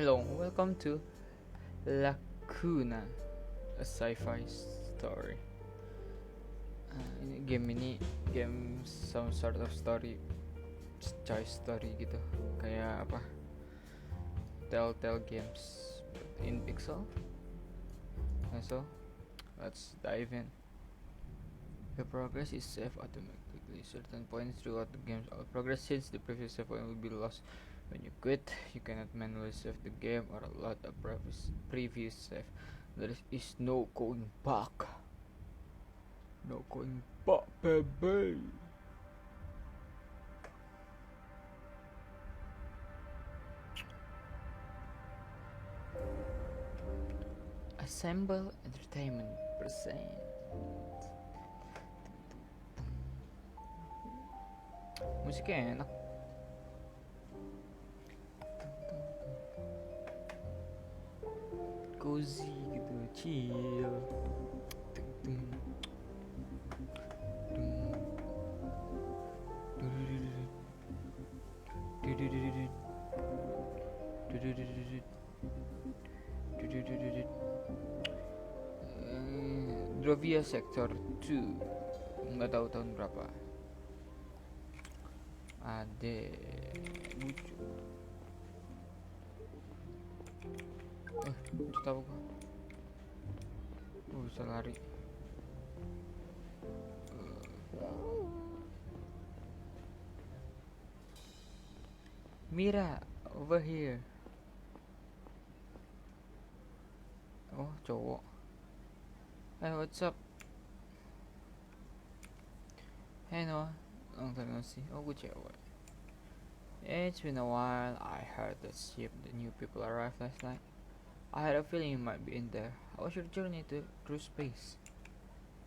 Hello, welcome to Lacuna, a sci-fi story. Ini game some sort of story, choice story gitu, kayak apa? Telltale games but in pixel. So, let's dive in. The progress is saved automatically. Certain points throughout the game's all progress since the previous save point will be lost. When you quit, you cannot manually save the game or load a previous save. There is no going back. No going back, baby. Assemble Entertainment present. Musiknya enak. Cozy gitu, chill. Drovia Sector 2, nggak tahu tahun berapa. Ade lucu. Lucu tahu gua. Bisa lari. Mira, over here. Oh, cowok. Hey, what's up? Hey, Noah. Long time no see. Oh, gue cewek. It's been a while. I heard that the new people arrived last night. I had a feeling you might be in there. How was your journey through space?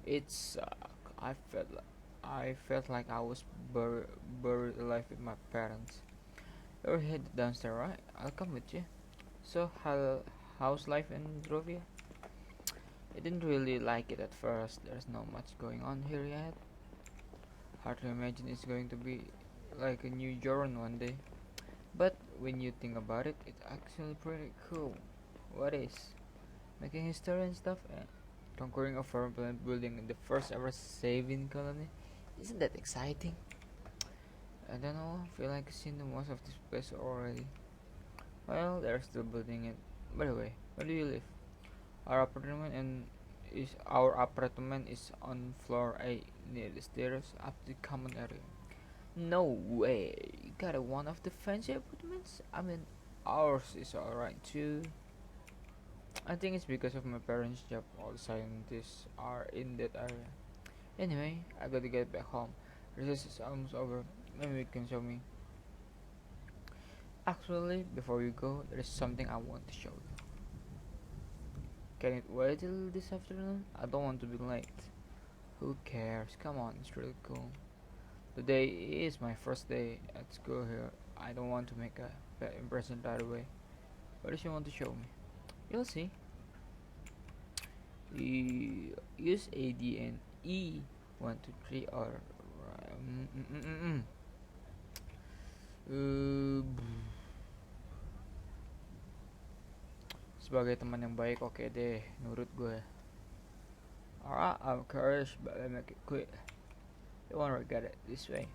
It sucked. I felt like I was buried alive with my parents. You're headed downstairs, right? I'll come with you. So, how's life in Drovia? I didn't really like it at first. There's not much going on here yet. Hard to imagine it's going to be like a new Joran one day. But when you think about it, it's actually pretty cool. What is? Making history and stuff, and conquering a foreign planet, building the first ever saving colony. Isn't that exciting? I don't know, I feel like I've seen the most of this place already. Well, they're still building it. By the way, where do you live? Our apartment is on floor A near the stairs up to the common area. No way! You got one of the fancy apartments? I mean, ours is alright too. I think it's because of my parents' job. All the scientists are in that area. Anyway, I gotta get back home. Recess is almost over. Maybe you can show me. Actually, before you go, there is something I want to show you. Can it wait till this afternoon? I don't want to be late. Who cares? Come on, it's really cool. Today is my first day at school here. I don't want to make a bad impression right away. What does she want to show me? You'll see. Use A, D, and E. 1, 2, 3, or sebagai teman yang baik, oke deh, nurut gue. Alright, I'm curious, but let me make it quick. You won't regret it. This way.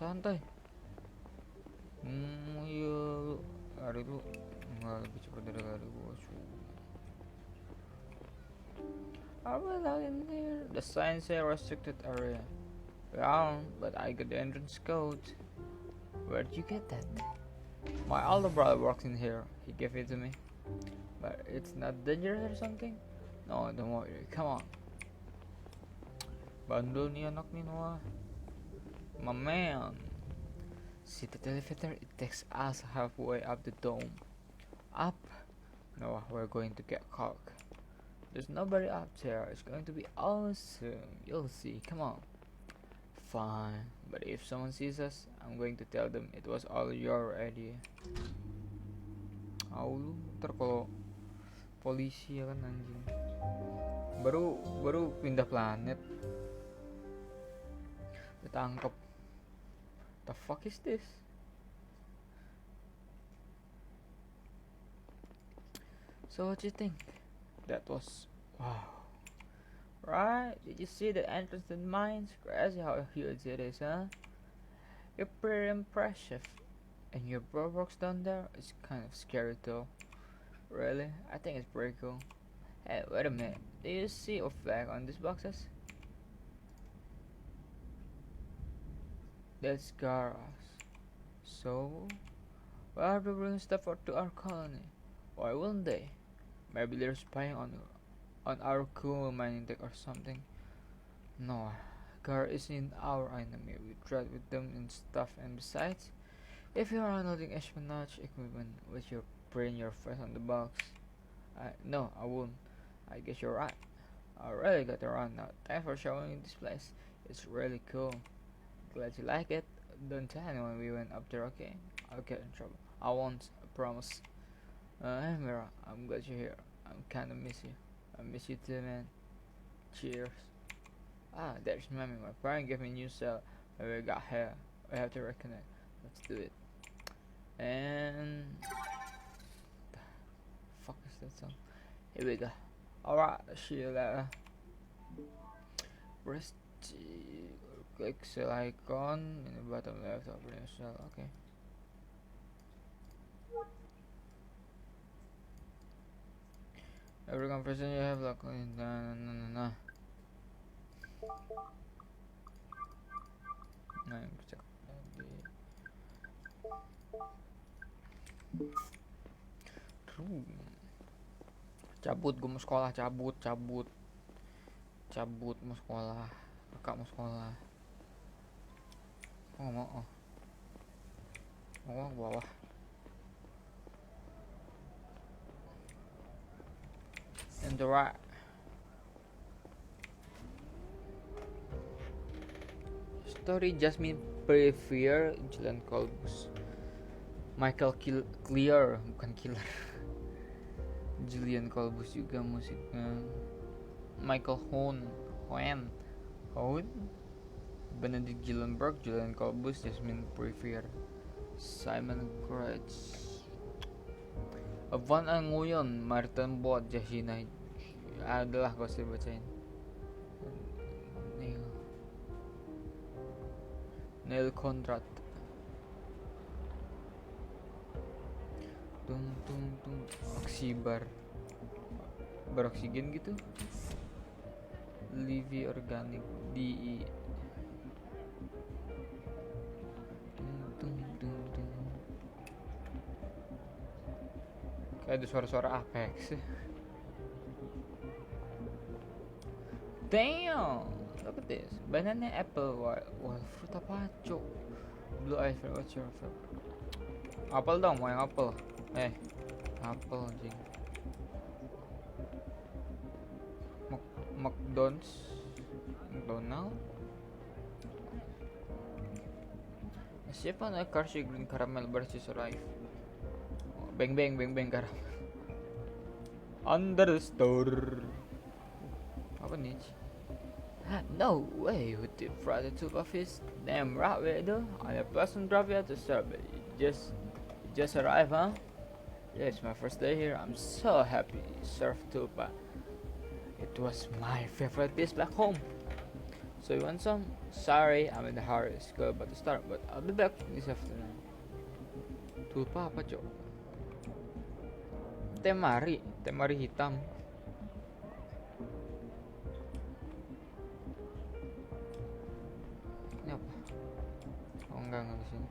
Santai. Iya, lari lu nggak lebih cepat dari lari gue. Are we allowed in here? The sign says restricted area. Yeah, but I got the entrance code. Where'd you get that? My older brother works in here. He gave it to me. But it's not dangerous or something? No, don't worry. Come on. Bandel nih anak nih, Noah. My man. See the elevator? It takes us halfway up the dome. Up? No, we're going to get caught. There's nobody up there. It's going to be awesome. You'll see. Come on. Fine. But if someone sees us, I'm going to tell them it was all your idea. Lu ntar kalau polisi ya kan anjing. Baru pindah planet. Ditangkap. The fuck is this? So what you think? That was wow. Right? Did you see the entrance to the mines? Crazy how huge it is, huh? You're pretty impressive. And your bro works down there? It's kind of scary though. Really? I think it's pretty cool. Hey, wait a minute. Do you see a flag on these boxes? That's Garas. So, why are they bringing stuff to our colony? Why wouldn't they? Maybe they're spying on our cool mining tech or something. No, Gar isn't our enemy. We trade with them and stuff, and besides, if you're unloading espionage equipment, would you print your face on the box? No, I won't. I guess you're right. I really got to run now. Thanks for showing me this place. It's really cool. Glad you like it. Don't tell anyone we went up there, okay? I'll get in trouble. I won't, I promise. Hey Mira, I'm glad you're here. I'm kinda miss you. I miss you too, man. Cheers. Ah, there's mommy. My parents gave me a new cell when we got here. We have to reconnect. Let's do it. And fuck is that song? Here we go. Alright, see you later. Press G, click cell icon in the bottom left of your cell. Okay. Every conversation you have, like, nah. Nah, yang cek tadi. Cabut, gue mau sekolah, cabut mau sekolah, kakak mau sekolah. Oh mau, ke bawah. And the right. Story Jasmine Prefer, Jalan Kolbus. Michael Clear, bukan Killer. Julian Kolbus juga musiknya. Michael Hoen, Benedict Gillenberg, Julian Kolbus, Jasmine Prefer, Simon Kreutz, Van Anguyon, Martin Bot, Jasina. Adalah gak usah bacain. Neil Conrad. Tung oksibar beroksigen gitu. Livy organik DE. Kayak ada suara-suara Apex. Damn, look at this. Banana, apple, wild fruit apa cok? Blue ice, what's your favorite? Apel dong, mau yang apel. Apel anjing. McDonald. Siapa na Hershey green caramel versus arrive. Bang caramel. Under the store. Apa nih? No way, who deep fried the two coffees? Damn right we do. On a pleasant drive you to serve it. Just arrived, huh? Yeah, it's my first day here. I'm so happy. Serve tupa. It was my favorite dish back home. So you want some? Sorry, I'm in a hurry. School about to start, but I'll be back this afternoon. Tupa apa cok? Temari hitam. Ini apa? Oh enggak di sini.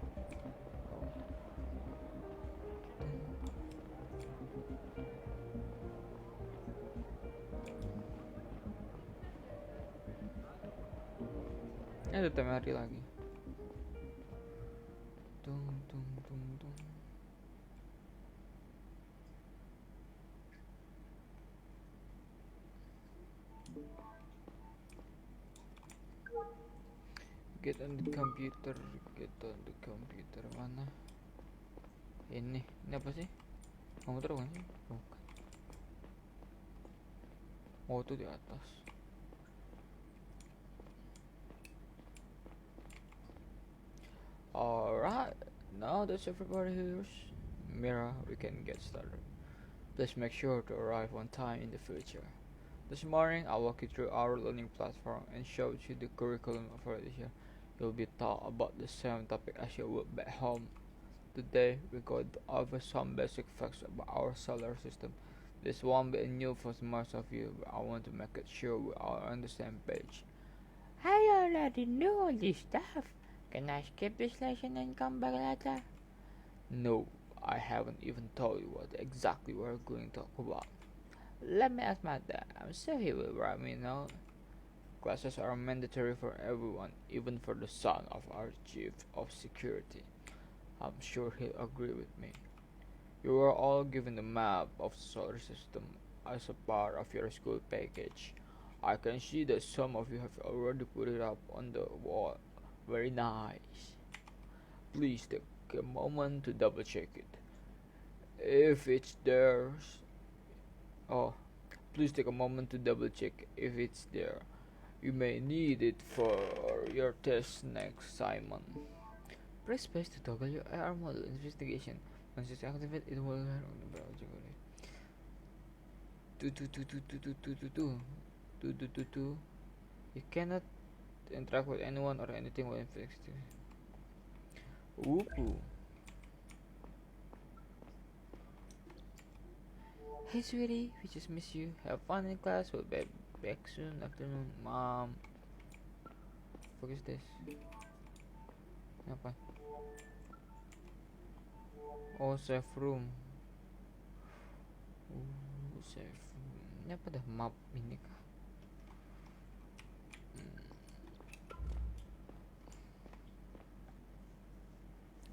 Ini ada temari lagi. Tung. Get on the computer mana? Ini apa sih? Komputer kan sih? Bukan. Oh itu di atas. Alright, now that everybody hears Mira, we can get started. Please make sure to arrive on time in the future. This morning, I'll walk you through our learning platform and show you the curriculum for this year. You'll be taught about the same topic as you would back home. Today, we're going to over some basic facts about our solar system. This won't be new for most of you, but I want to make it sure we are on the same page. I already knew all this stuff. Can I skip this lesson and come back later? No, I haven't even told you what exactly we're going to talk about. Let me ask my dad. I'm sure he will write me a note. Classes are mandatory for everyone, even for the son of our chief of security. I'm sure he'll agree with me. You are all given a map of the solar system as a part of your school package. I can see that some of you have already put it up on the wall. Very nice. Please take a moment to double check it. If it's there, oh, please take a moment to double check if it's there. You may need it for your test next, Simon. Press space to toggle your AR model investigation. Once it's activated, it will do. You cannot interact with anyone or anything while infected. Ooh. Hey sweetie, we just miss you. Have fun in class. We'll be back soon. Afternoon, mom. What is this? Apa? Oh, safe room. Safe room. Ini apa dah map ini kah?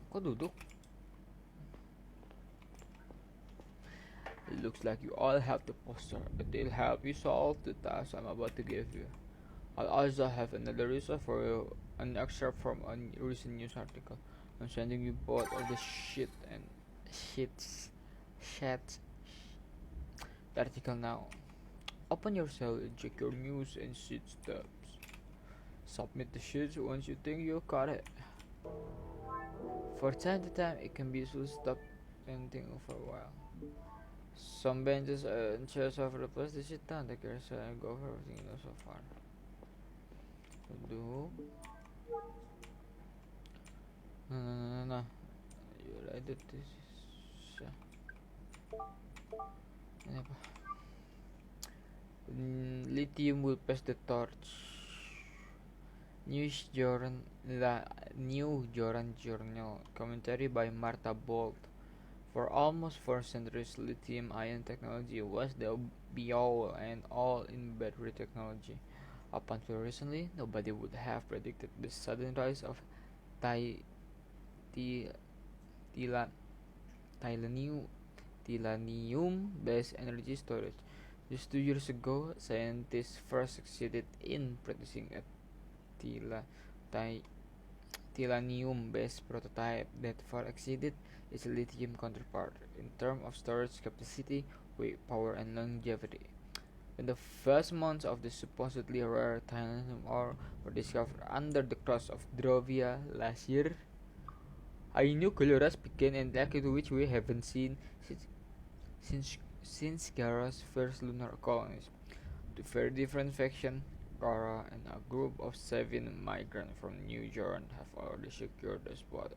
Kok duduk? It looks like you all have the poster. It'll help you solve the task I'm about to give you. I'll also have another resource for you, an excerpt from a recent news article. I'm sending you both of the shit the article now. Open your cell and check your news and sheets tabs. Submit the sheets once you think you got it. For time to time, it can be useful to stop painting for a while. Some benches and chairs have replaced the shit down. The cares and go over everything you know so far. Duduk. No. You edit this. Ini apa? Lithium will pass the torch. New Journal commentary by Martha Bolt. For almost 4 centuries, lithium-ion technology was the be-all and all in battery technology. Up until recently, nobody would have predicted the sudden rise of ti- ti- tila- Titanium-based energy storage. Just 2 years ago, scientists first succeeded in producing a titanium-based prototype that far exceeded its lithium counterpart in terms of storage capacity, weight, power, and longevity. When the first months of the supposedly rare titanium ore were discovered under the crust of Drovia last year, a new Coloras began and likely to which we haven't seen since Gara's first lunar colonies. Two very different factions, Gara and a group of 7 migrants from New Zealand, have already secured a spot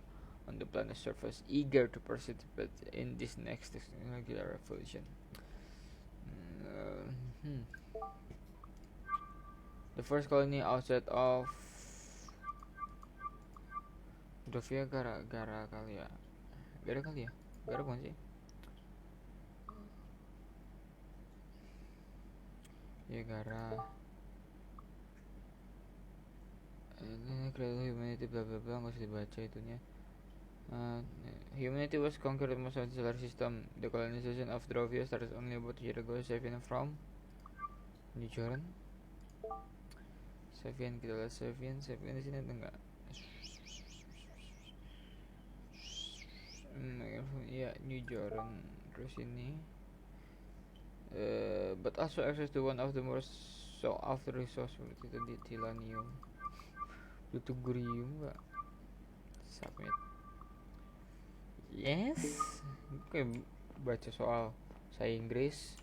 on the planet's surface, eager to participate in this next technological revolution. The first colony outside of Drovia Gara kali ya. Gara kali ya? Gara bukan sih? Ya Gara. Ini created humanity bla bla bla, nggak usah dibaca itunya. Humanity was conquered most of the solar system. The colonization of Drovia started only about a year ago. Savian from New Zealand. Savian, kita lihat Savian di sini ada nggak? Ya New Zealand terus ini. But also access to one of the most sought after resource itu di Titanium. Plutonium nggak? Submit. Yes. Oke, baca soal Say Inggris.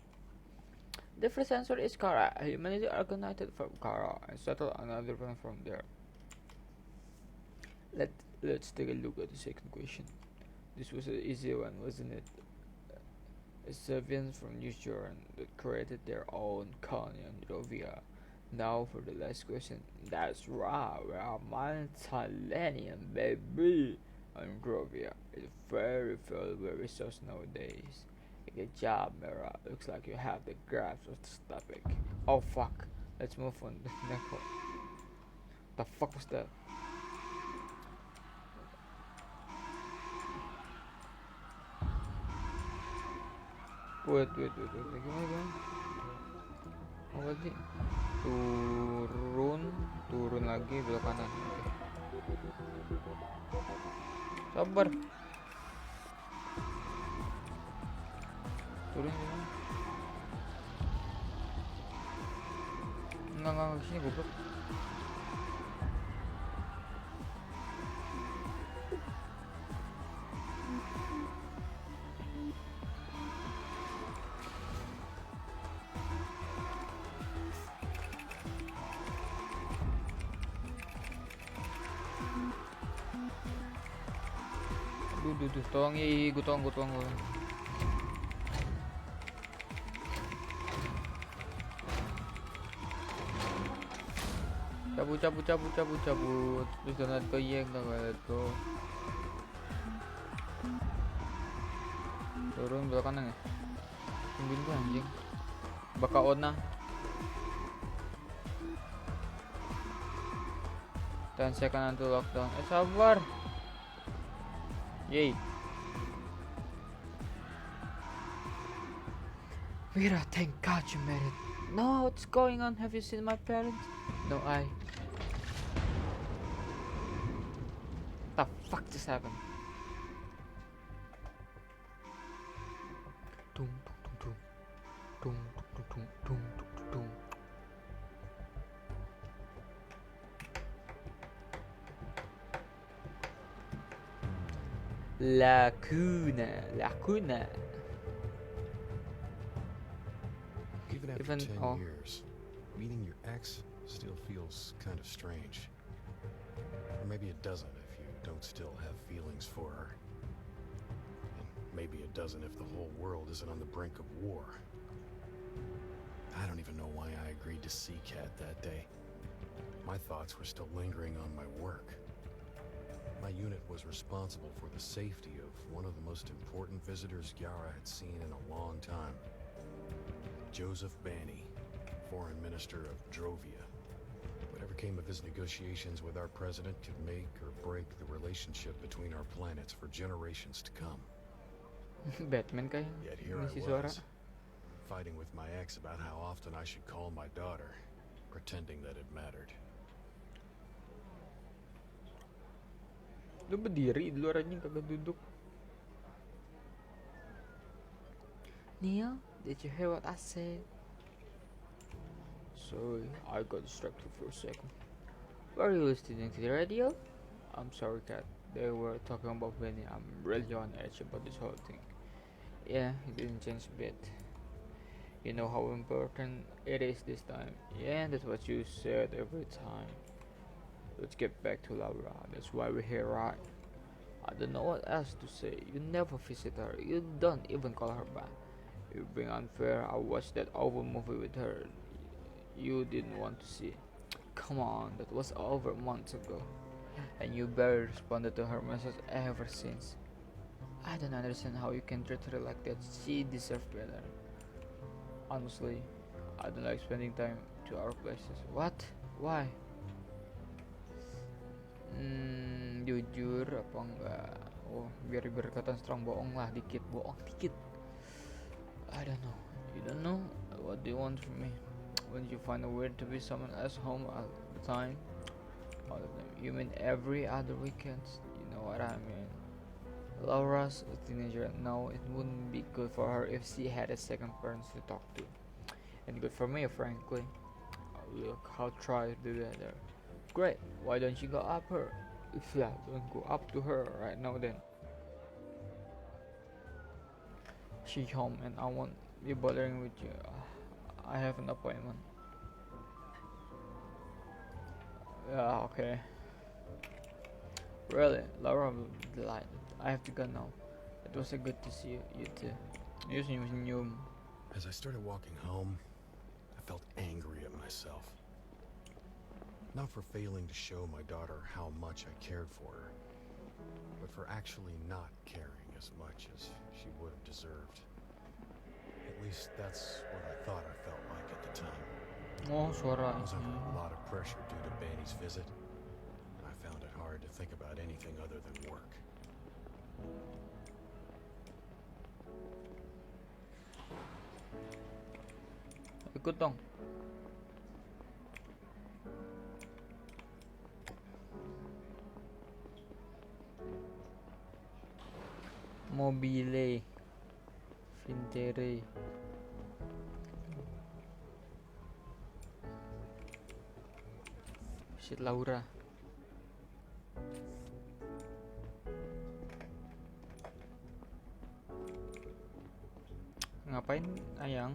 The first answer is Kara. Humanity organized from Kara and settled another planet from there. Let's take a look at the second question. This was an easy one, wasn't it? Sapiens from New Zealand that created their own colony on Rovia. Now for the last question. That's right, we are multi-millennium, baby. On Grovia. It's very filled with resources nowadays. Good job, Mira. Looks like you have the grasp of this topic. Oh fuck. Let's move on to the next one. The fuck was that? Wait. Gimana? Apa sih? Turun lagi belok kanan. Oke. Sabar. Turun. Enggak kesini goblok. Duh, tolong ya, gue tolong. Cabut. Terus jangan ke yang let go. Turun belok kanan ya. Tungguin gue anjing. Baka ona. 10 second until lockdown. Sabar. Yay. Mira, thank God you made it. No, what's going on? Have you seen my parents? No, the fuck just happened? Tung. Lacuna. Even after 10 years, meeting your ex still feels kind of strange. Or maybe it doesn't if you don't still have feelings for her. And maybe it doesn't if the whole world isn't on the brink of war. I don't even know why I agreed to see Kat that day. My thoughts were still lingering on my work. My unit was responsible for the safety of one of the most important visitors Yara had seen in a long time. Joseph Banny, Foreign Minister of Drovia. Whatever came of his negotiations with our president could make or break the relationship between our planets for generations to come. Batman kayak. Yet here I was, fighting with my ex about how often I should call my daughter, pretending that it mattered. Lu berdiri di luar anjing kagak duduk. Neil, did you hear what I said? Sorry, I got distracted for a second. Were you listening to the radio? I'm sorry, Kat. They were talking about Benny. I'm really on edge about this whole thing. Yeah, it didn't change a bit. You know how important it is this time. Yeah, that's what you said every time. Let's get back to Laura. That's why we're here, right? I don't know what else to say. You never visit her. You don't even call her back. You're being unfair. I watched that awful movie with her. You didn't want to see. Come on, that was over months ago. And you barely responded to her message ever since. I don't understand how you can treat her like that. She deserves better. Honestly, I don't like spending time to our places. What? Why? Jujur apa enggak? Oh, biar berkata strong bohong lah dikit. I don't know. You don't know? What do you want from me? Wouldn't you find a way to be someone else home all the time? All of them. You mean every other weekend? You know what I mean. Laura's a teenager. No, it wouldn't be good for her if she had a second parent to talk to. And good for me, frankly. Look, I'll try to do that there. Great, why don't you go up her? If yeah, don't go up to her right now then. She's home and I want be bothering with you. I have an appointment. Yeah, okay. Really, Laura will be delighted. I have to go now. It was a good to see you, you too. You. As I started walking home, I felt angry at myself. Not for failing to show my daughter how much I cared for her, but for actually not caring as much as she would have deserved. At least that's what I thought I felt like at the time. Oh, suara I was under ini. a lot of pressure due to Benny's visit. I found it hard to think about anything other than work. Ikut dong. Mobile Vintere. Visit Laura. Ngapain ayang?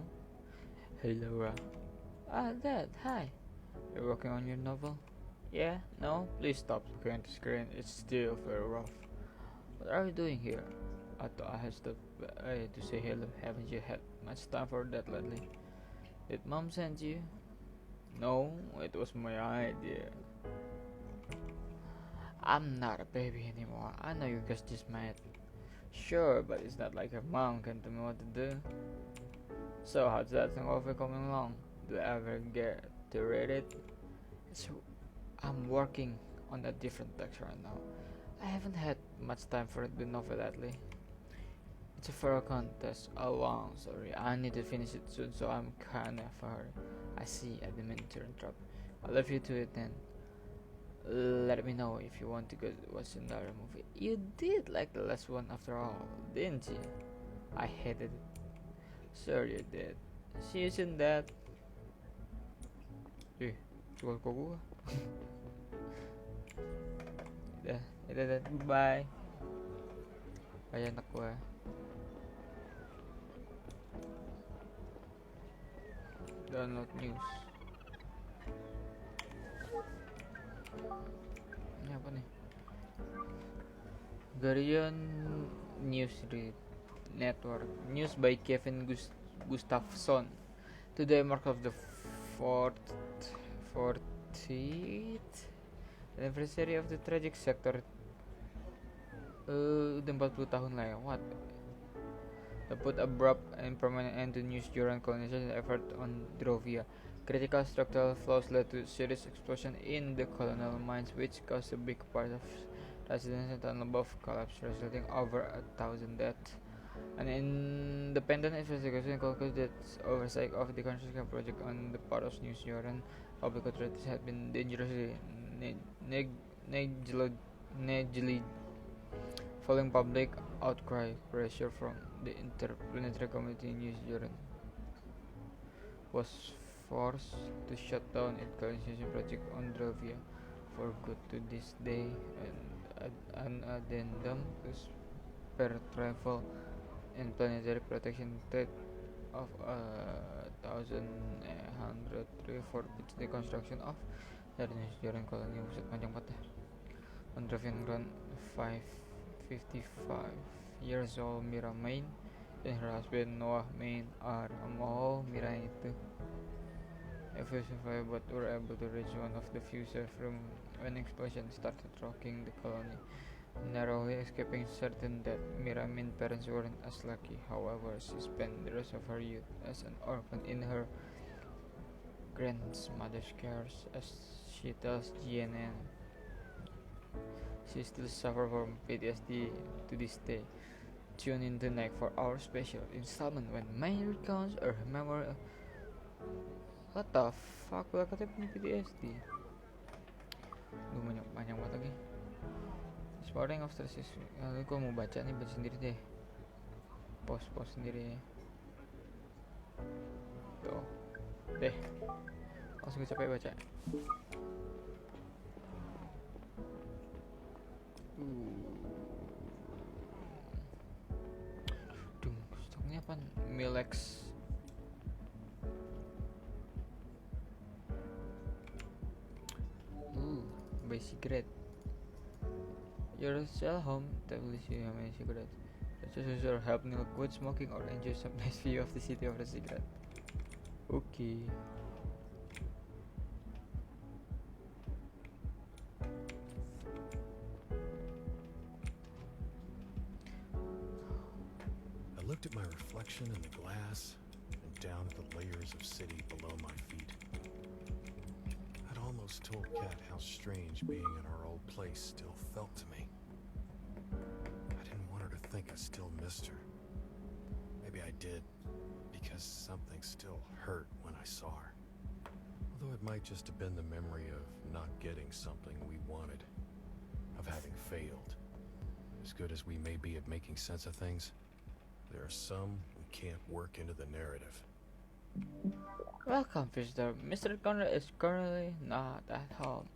Hey Laura. Dad, hi. You're working on your novel? Yeah? No? Please stop looking at the screen. It's still very rough. What are you doing here? I thought I had stopped to say hello. Haven't you had much time for that lately? Did Mom send you? No, it was my idea. I'm not a baby anymore. I know you guys just met. Sure, but it's not like your mom can tell me what to do. So how's that novel coming along? Do I ever get to read it? I'm working on a different text right now. I haven't had much time for the novel lately. It's a for a contest. Oh wow, sorry. I need to finish it soon, so I'm kinda of a hurry. I see. I didn't mean to interrupt. I'll leave you to it then. Let me know if you want to go watch another movie. You did like the last one after all, didn't you? I hated it. Sure you did. See you soon, Dad. Jual kok gua. Udah, bye. Bye anak gua. Download news. Ini apa nih? Guardian News Read Network. News by Kevin Gustafson. Today mark of the 40th anniversary of the tragic sector. Udah 40 tahun lewat. To put abrupt and permanent end to news during colonization effort on Drovia. Critical structural flaws led to serious explosion in the colonial mines, which caused a big part of residential and above collapse, resulting over 1,000 deaths. An independent investigation concluded that oversight of the construction project on the part of New Zealand public authorities had been dangerously negligent, following public outcry. Pressure from the interplanetary community in New Zealand was forced to shut down its colonization project on Drovia for good to this day, and an addendum to spare travel and planetary protection threat of 1,103 forbids the construction of the New Zealand colony. Buset, panjang banget ya. On Dravian Ground, 555 years old Mira Main and her husband Noah Main are among Mira itu. A few survived but were able to reach one of the few safe rooms when explosion started rocking the colony, narrowly escaping certain death. Miramin's parents weren't as lucky, however. She spent the rest of her youth as an orphan in her grandmother's care, as she tells GNN. She still suffers from PTSD to this day. Tune in tonight for our special installment when May recounts her memory. What the fuck? Lah katanya punya PTSD. Banyak banget lagi. Sparring of stress. Lalu gue mau baca nih, baca sendiri deh. Post sendiri. Tuh. Deh. Langsung gue capek baca. Stoknya apa? Milex cigarette. You're still home, totally see how many cigarettes. Just or help me quit smoking or enjoy some nice view of the city of the cigarette. Okay. I looked at my reflection in the glass and down at the layers of city below my feet. I'd almost told Kat how strange being in our old place still felt to me. I didn't want her to think I still missed her. Maybe I did, because something still hurt when I saw her. Although it might just have been the memory of not getting something we wanted, of having failed. As good as we may be at making sense of things, there are some we can't work into the narrative. Welcome, visitor. Mr. Conrad is currently not at home.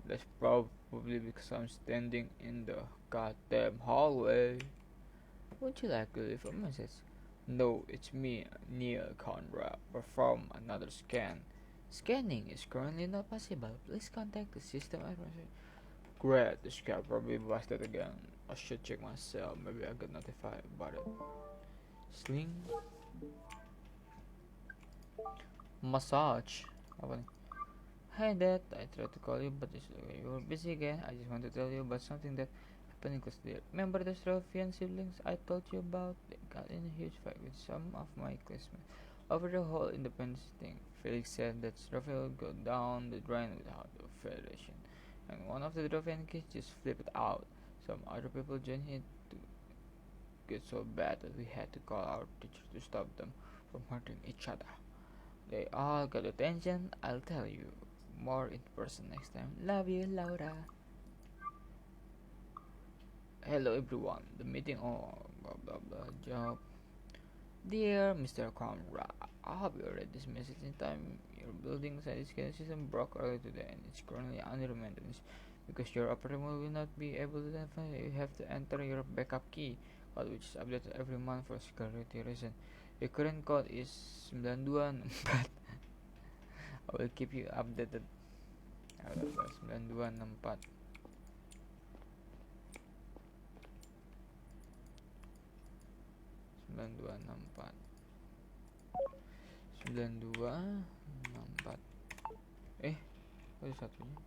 That's probably because I'm standing in the goddamn hallway. Would you like to leave a message? No, it's me, Neil Conrad. Perform another scan. Scanning is currently not possible. Please contact the system administrator. Great, the scan probably busted again. I should check myself. Maybe I got notified about it. Sling. Massage. Apa nih? Hi Dad, I tried to call you but you were busy again. I just want to tell you about something that happened in Castile. Remember those Ruffian siblings I told you about? They got in a huge fight with some of my classmates over the whole independence thing. Felix said that Ruffian would go down the drain without the Federation. And one of the Ruffian kids just flipped out. Some other people joined in to get so bad that we had to call our teacher to stop them from hurting each other. They all got attention. I'll tell you more in person next time. Love you, Laura. Hello, everyone. The meeting on blah blah blah job. Dear Mr. Conrad, I hope you read this message in time. Your building science system broke earlier today and it's currently under maintenance. Because your operator will not be able to identify, you have to enter your backup key, code which is updated every month for security reasons. Your current code is 9264. I will keep you updated. 9264. 9264. 9264. Ada satunya.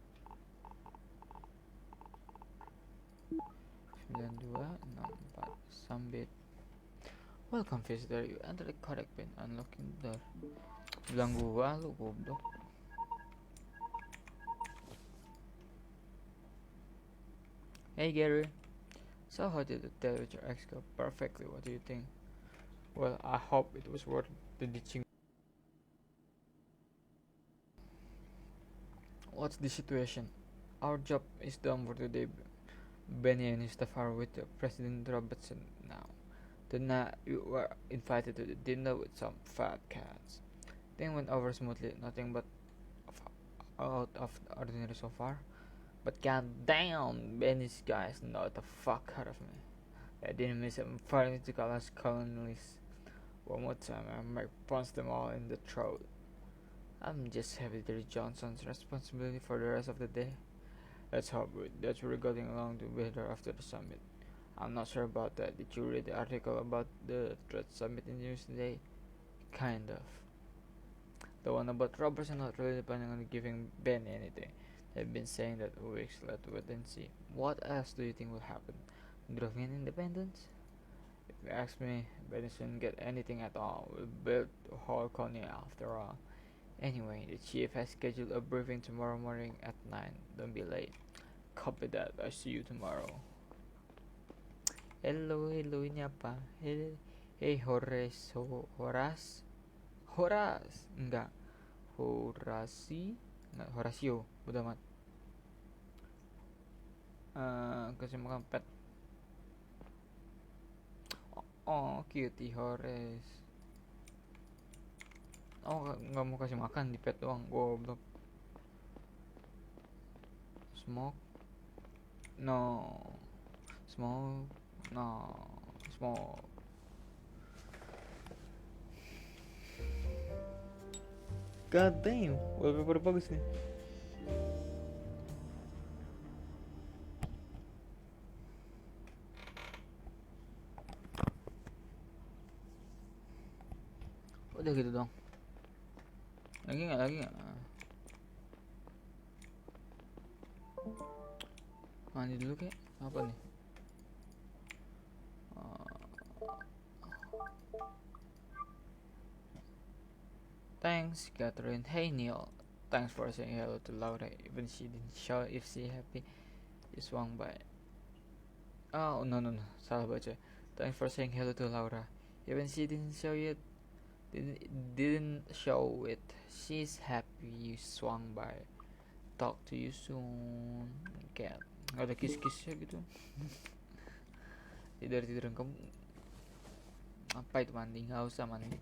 9264. Submit. Welcome visitor, you enter the correct pin, unlocking the door. Bilang gua lu goblok. Hey Gary, so how did the date with your ex go? Perfectly, what do you think? Well, I hope it was worth the ditching. What's the situation? Our job is done for today. Benny and his staff are with President Robertson now. Tonight you were invited to the dinner with some fat cats. Thing went over smoothly, nothing but out of the ordinary so far. But goddamn, Benny's guys know the fuck out of me. I didn't miss him fighting to call us colonialists. One more time, I might punch them all in the throat. I'm just happy that it's Johnson's responsibility for the rest of the day. Let's hope that we're getting along together after the summit. I'm not sure about that. Did you read the article about the threat summit in the news today? Kind of. The one about Robertson not really planning on giving Ben anything. They've been saying that weeks. Let's wait and see. What else do you think will happen? Drovian independence? If you ask me, Ben shouldn't get anything at all. We built the whole colony after all. Anyway, the chief has scheduled a briefing tomorrow morning at 9. Don't be late. Copy that. I see you tomorrow. Hello, ini apa? Hey, Horas? Enggak. Enggak, Horatio. Bodo amat. Kasih makan pet. Oh, cutie Horace. Oh, nggak mau kasih makan di pet doang. Goblok. Smoke. No. Smoke. No. Smoke. God damn, wallpaper bagus nih. Udah gitu dong. Lagi nggak? Mandi dulu kek. Apa nih? Thanks, Catherine. Hey, Neil. Thanks for saying hello to Laura. Even she didn't show if she happy. You swung by. Oh, no. Salah baca. Thanks for saying hello to Laura. Even she didn't show it. Didn't show it. She's happy you swung by. Talk to you soon. Cat. Gak ada kiss-kissnya gitu. Tidur-tiduran kamu. Apa itu mandi? Gak usah mandi.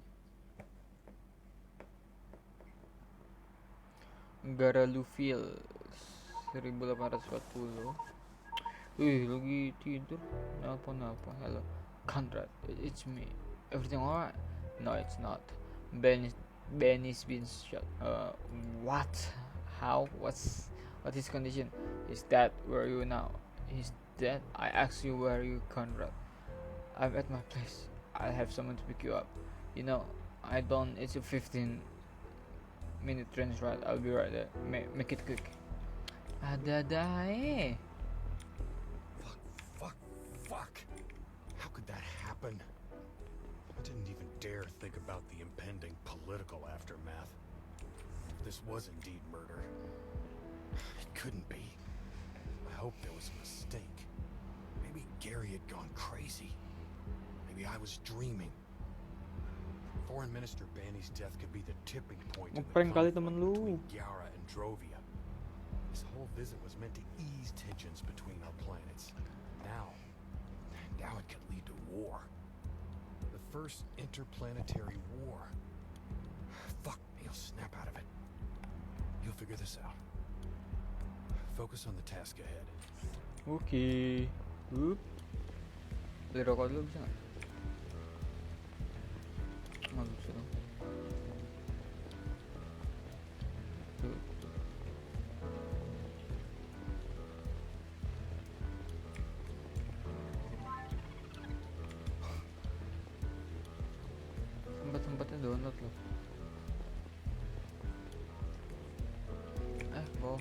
Gara Lufil 1840. Wih, lagi tidur. Nelpon. Hello, Conrad. It's me. Everything alright? No, it's not. Benny's been shot. What? How? What his condition? He's dead. Where are you now? He's dead. I asked you where are you, Conrad. I'm at my place. I'll have someone to pick you up. You know, I don't. It's a 15-minute train ride. I'll be right there. Make it quick. Ada eh. Fuck. How could that happen? I didn't even dare think about the impending political aftermath. If this was indeed murder, it couldn't be. I hope there was a mistake. Maybe Gary had gone crazy. Maybe I was dreaming. Foreign Minister Banny's death could be the tipping point in the conflict between Yara and Drovia. This whole visit was meant to ease tensions between our planets. Now it could lead to war. The first interplanetary war. Fuck, Neil, snap out of it. You'll figure this out. Focus on the task ahead. Oke. Beli rokok dulu bisa nggak? Nggak bisa dong. Tuh. Tempat-tempatnya download loh. Wow.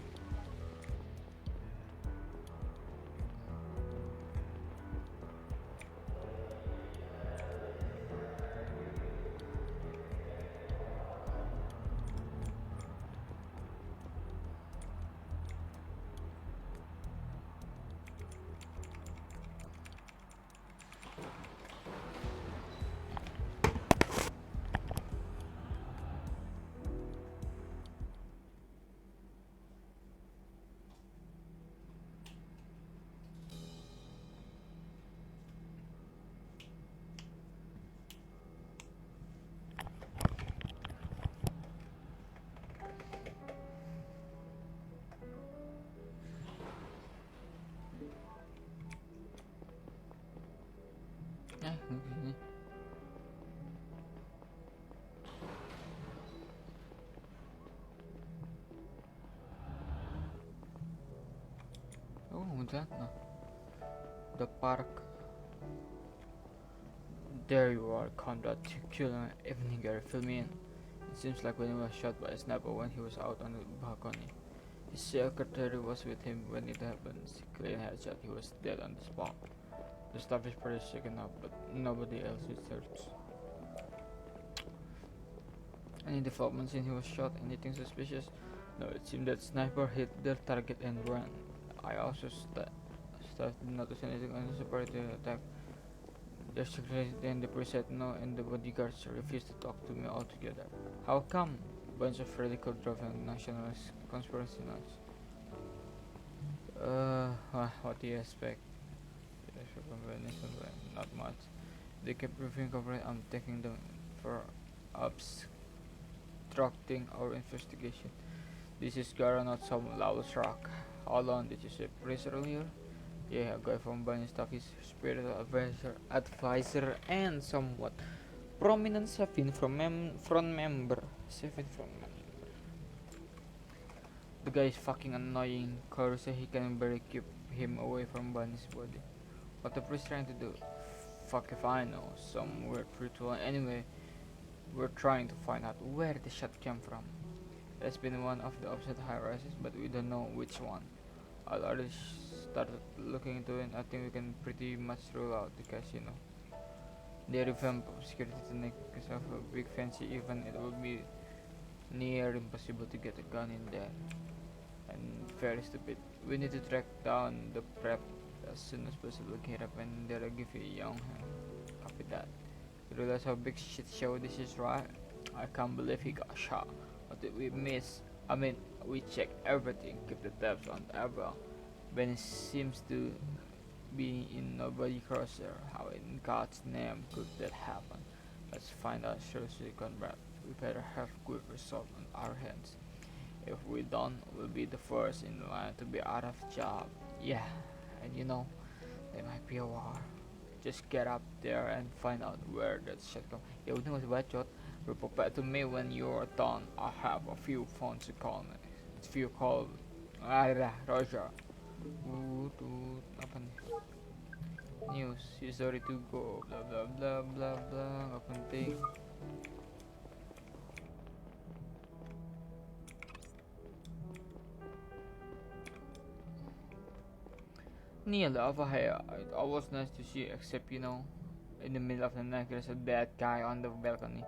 Begini. Oh, udah. No. The park. There you are, Conrad. Killer evening, Gary. Fill me in. It seems like when he was shot by a sniper when he was out on the balcony. His secretary was with him when it happened. Clean headshot. He was dead on the spot. The staff is pretty shaken up, but nobody else researched. Any developments since he was shot? Anything suspicious? No, it seemed that sniper hit their target and ran. I also staff did not notice anything unusual to the attack. The secretary and the priest said no, and the bodyguards refused to talk to me altogether. How come? Bunch of radical driven nationalist conspiracy nuts. What do you expect? Not much. They kept reviewing coverage. I'm taking them for obstructing our investigation. This is Gara, not some Laos rock. How long did you say priest earlier? Yeah, a guy from Bunny stuff, his spiritual advisor, and somewhat prominent front member. The guy is fucking annoying. Carl said he can barely keep him away from Bunny's body. What the priest trying to do? Fuck if I know. Some weird ritual. Anyway, We're trying to find out where the shot came from. It's been one of the opposite high rises, but we don't know which one. I already started looking into it. I think we can pretty much rule out the casino. They revamped security technique because of a big fancy event. It would be near impossible to get a gun in there. And very stupid. We need to track down the prep as soon as possible. Get up and there, I'll give you a young hand. Copy that. You realize how big shit show this is, right? I can't believe he got shot. What did we miss? I mean, we checked everything, keep the tabs on everyone. Benny seems to be in nobody crosshair. How in God's name could that happen? Let's find out seriously, Conrad. We better have quick result on our hands. If we don't, we'll be the first in line to be out of job. Yeah, and you know, there might be a war. Just get up there and find out where that shit comes. Ya udah nggak usah bacot. Report back to me when you're done. I have a few phones to call me. It's few call. Roger. Apa nih? News. She's ready to go. Blah blah blah blah blah. Nggak penting. Neil, over here. It always nice to see you, except you know, in the middle of the night there's a dead guy on the balcony.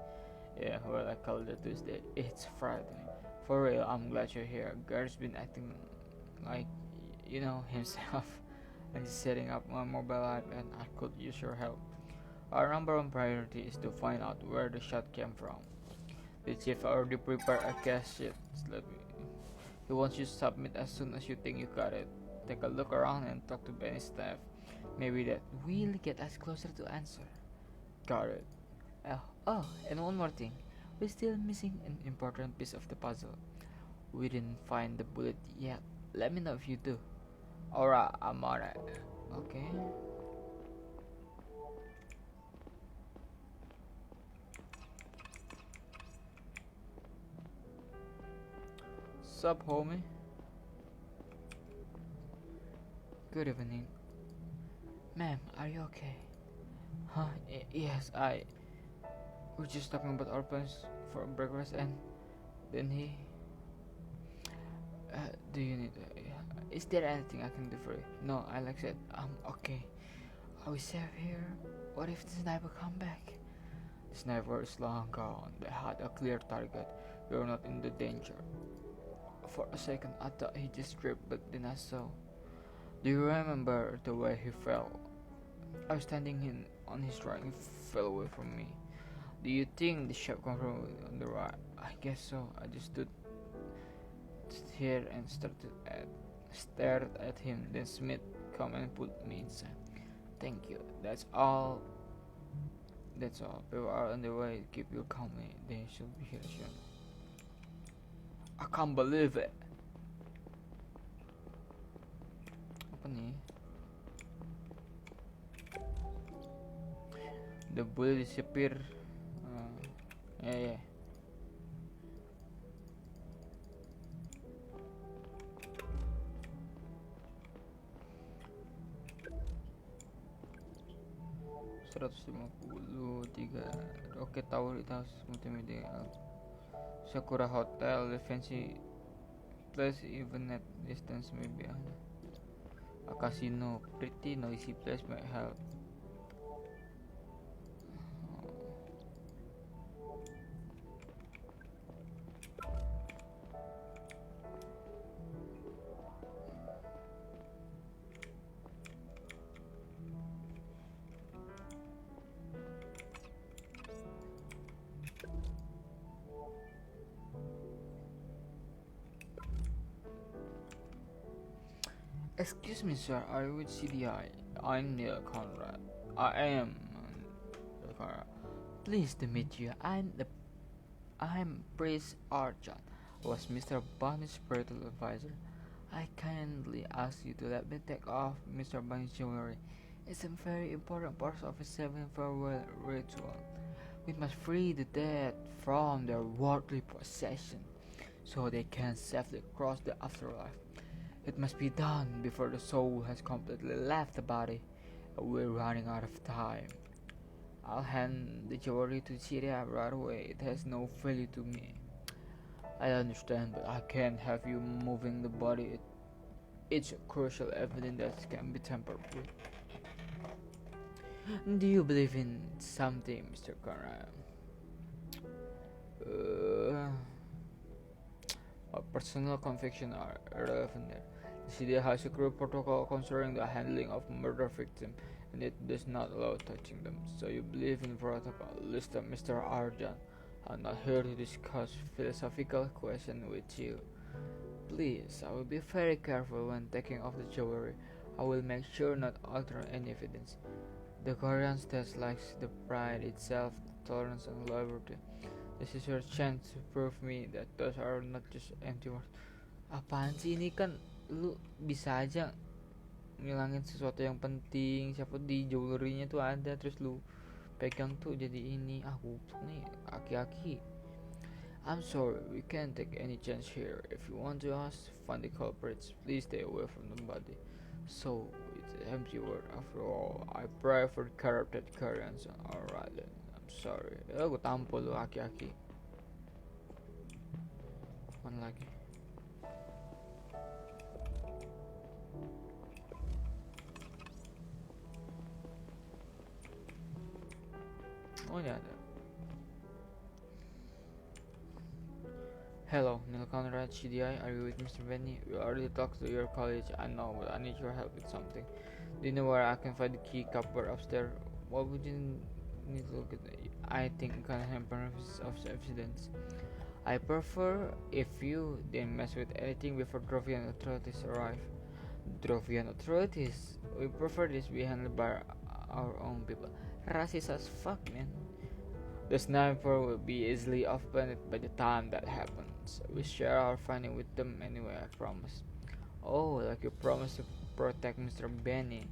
Yeah, well, I call it Tuesday. It's frightening. For real, I'm glad you're here. Gary's been acting like, you know, himself. And he's setting up my mobile app, and I could use your help. Our number one priority is to find out where the shot came from. The chief already prepared a case sheet. He wants you to submit as soon as you think you got it. Take a look around and talk to Benny's staff. Maybe that will get us closer to answer. Got it. Oh, and one more thing. We're still missing an important piece of the puzzle. We didn't find the bullet yet. Let me know if you do. Alright, I'm on it. Okay. Sup, homie? Good evening. Ma'am, are you okay? Huh? Yes, we're just talking about our plans for breakfast, and then he... do you need... is there anything I can do for you? No, Alex said, I'm okay. Are we safe here? What if the sniper come back? The sniper is long gone. They had a clear target. We're not in the danger. For a second, I thought he just tripped, but then I saw... Do you remember the way he fell? I was standing on his right and he fell away from me. Do you think the shot came from on the right? I guess so. I just stood here and stared at him. Then Smith come and put me inside. Thank you. That's all. People are on their way. Keep you calmly. They should be here soon. I can't believe it. Apa nih? The bullet disappear. Yeah. $153 Rocket Tower itu multimedia Sakura Hotel, the fancy place even at distance maybe. A casino, pretty noisy place might help. Excuse me, sir, are you with CDI? I'm Neil Conrad. I am Neil Conrad. Pleased to meet you. I'm Prince Arjan. Was Mr. Bunny's spiritual advisor. I kindly ask you to let me take off Mr. Bunny's jewelry. It's a very important part of his saving farewell ritual. We must free the dead from their worldly possession, so they can safely cross the afterlife. It must be done before the soul has completely left the body. We're running out of time. I'll hand the jewelry to Syria right away. It has no value to me. I understand, but I can't have you moving the body. It's crucial evidence that can be tampered with. Do you believe in something, Mr. Conrad? Uh, our personal convictions are irrelevant there. The city has a clear protocol concerning the handling of murder victims, and it does not allow touching them. So you believe in protocol. Listen, Mr. Arjan, I'm not here to discuss philosophical questions with you. Please, I will be very careful when taking off the jewelry. I will make sure not alter any evidence. The Korean state likes the pride itself, tolerance and liberty. This is your chance to prove me that those are not just empty words. Apaan sih ini kan lu bisa aja ngilangin sesuatu yang penting, siapa di jewelry-nya tuh ada terus lu pegang tuh jadi ini. Goblok nih aki-aki. I'm sorry, we can't take any chance here. If you want to us find the culprits, please stay away from the body. So, it's an empty word after all. I pray for corrupted Koreans on our island. I'm sorry. Gue tampol lu aki-aki. Mana lagi? Oh ini ada. Hello, Neil Conrad, CDI. Are you with Mr. Benny? We already talked to your college, I know, but I need your help with something. Do you know where I can find the key cupboard upstairs? What would you need to look at? I think you can have purposes of evidence. I prefer if you didn't mess with anything before Drovian authorities arrive. Drovian authorities? We prefer this be handled by our own people. Racist as fuck, man. The sniper will be easily offended by the time that happens. We share our finding with them anyway, I promise. Oh, like you promised to protect Mr. Benny.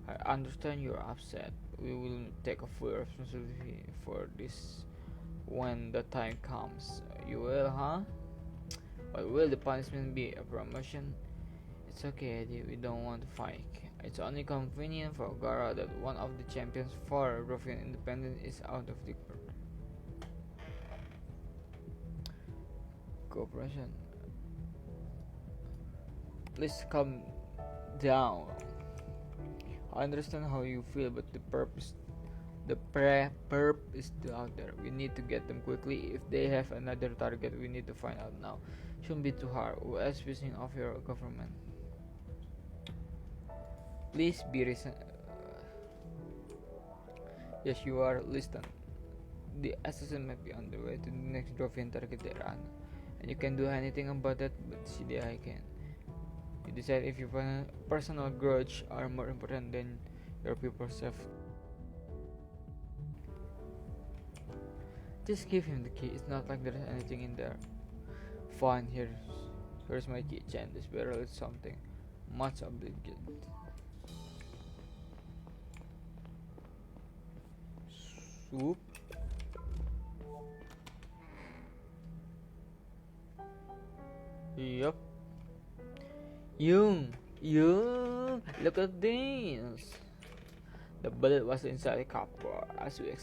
I understand you're upset. We will take a full responsibility for this when the time comes. You will, huh? What will the punishment be? A promotion? It's okay, Eddie. We don't want to fight. It's only convenient for Gara that one of the champions for Ruffian Independent is out of the cooperation. Please calm down. I understand how you feel, but the perp is still out there. We need to get them quickly. If they have another target, we need to find out now. Shouldn't be too hard. Who else using of your government? Please be reason. Yes, you are. Listen. The assassin might be on the way to the next Drovian target there, and you can do anything about that, but CDI can. You decide if your personal grudge are more important than your people's safety. Just give him the key. It's not like there's anything in there. Fine, here's my keychain. This barrel is something. Much obliged. Swoop. Yup. Yung, look at this. The bullet was inside the cupboard, as we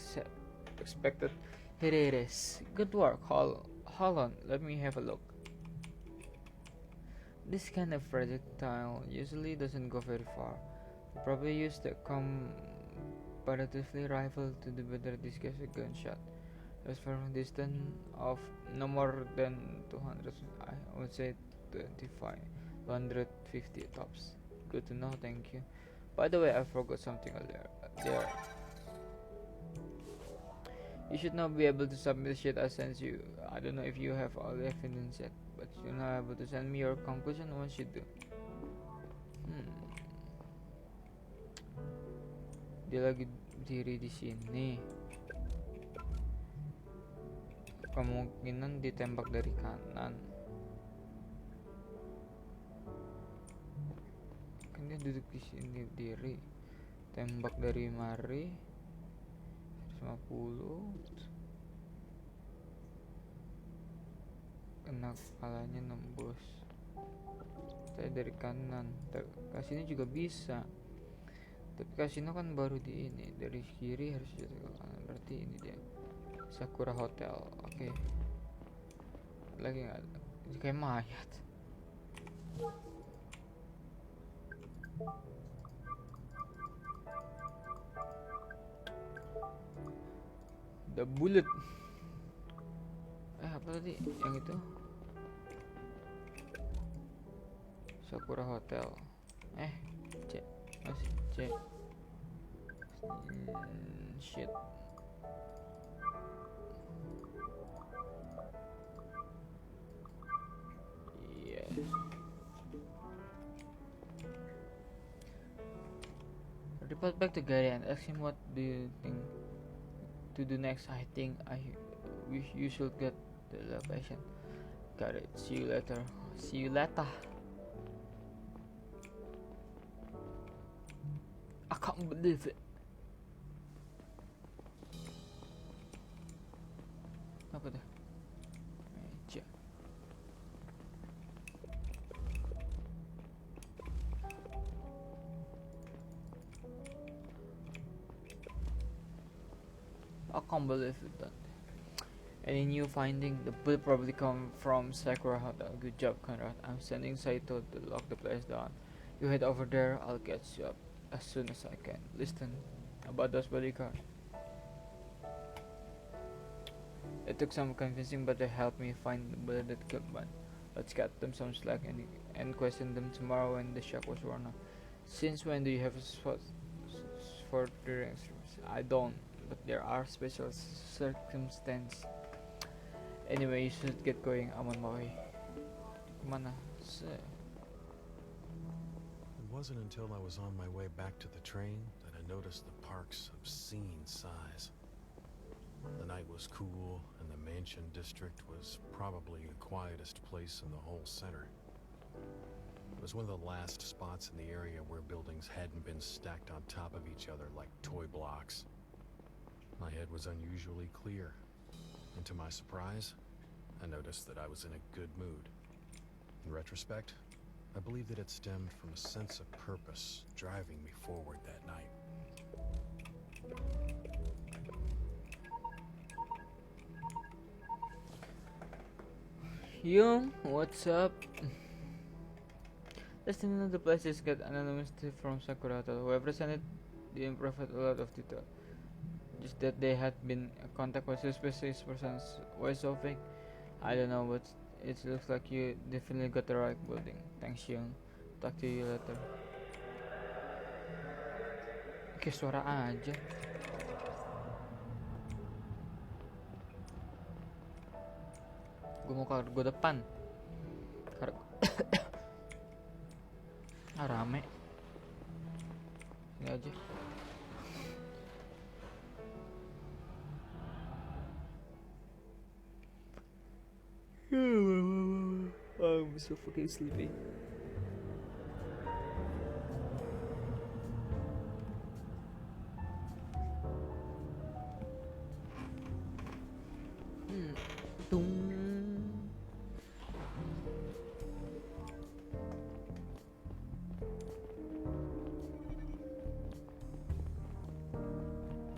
expected. Here it is. Good work. Hold on. Let me have a look. This kind of projectile usually doesn't go very far. They probably use the comparatively rifle to do better disguise a gunshot. It was from a distance of no more than 200. I would say 25, 250 tops. Good to know. Thank you. By the way, I forgot something earlier. There. You should now be able to submit the shit I sent you. I don't know if you have all the evidence yet, but you're now able to send me your conclusion once you do. Dia lagi berdiri di sini. Kemungkinan ditembak dari kanan. Kan dia duduk di sini berdiri. Tembak dari mari. 150. Kena kepalanya nembus. Saya dari kanan. Kasihnya juga bisa. Tapi kasino kan baru di ini, dari kiri harus jatuh ke kanan. Berarti ini dia Sakura Hotel. Oke. Lagi nggak ada. Ini kayak mayat. The Bullet. Apa tadi yang itu? Sakura Hotel. C. Masih C. Shit. Yes. Report back to Gary and ask him what do you think to do next. I think I wish you should get the location. Got it. See you later. See you later. I can't believe it. Apa tuh? Meja. I can't believe it. That. Any new finding? The bill probably come from Sakura Hotel. Good job, Conrad. I'm sending Saito to lock the place down. You head over there. I'll catch you up as soon as I can. Listen, about those bodyguards. It took some convincing, but they helped me find the bullet that killed Bun. Let's cut them some slack and question them tomorrow when the shock was worn off. Since when do you have a spot for the rings? I don't, but there are special circumstances. Anyway, you should get going. I'm on my way. Mana? It wasn't until I was on my way back to the train that I noticed the park's obscene size. The night was cool, and the mansion district was probably the quietest place in the whole center. It was one of the last spots in the area where buildings hadn't been stacked on top of each other like toy blocks. My head was unusually clear, and to my surprise, I noticed that I was in a good mood. In retrospect, I believe that it stemmed from a sense of purpose driving me forward that night. Yo, what's up? Let's know the places got anonymous tip from Sakura Hotel. Whoever sent it didn't provide a lot of detail. Just that they had been in contact with suspicious persons. Why so fake? I don't know, but it looks like you definitely got the right building. Thanks, Young. Talk to you later. Kayak suara aja. Gue mau kargo depan. Rame. Ini aja. I'm so fucking sleepy. Tung.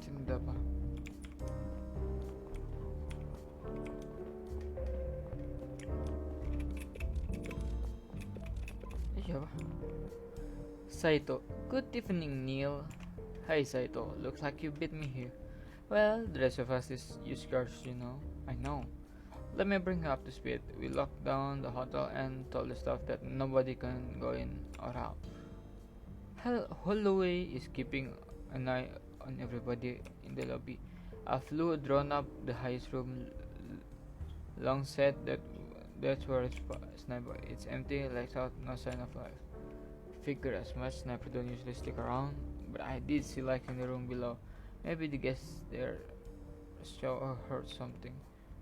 Cinta apa? Siapa? Saito. Good evening, Neil. Hey Saito, looks like you beat me here. Well, the rest of us is used cars, you know. I know. Let me bring you up to speed. We locked down the hotel and told the staff that nobody can go in or out. Holloway is keeping an eye on everybody in the lobby. A flew drawn up the highest room. Long said that's where it's sniper. It's empty, lights out, no sign of life. Figure as much. Sniper don't usually stick around, but I did see light in the room below. Maybe the guests there saw or heard something.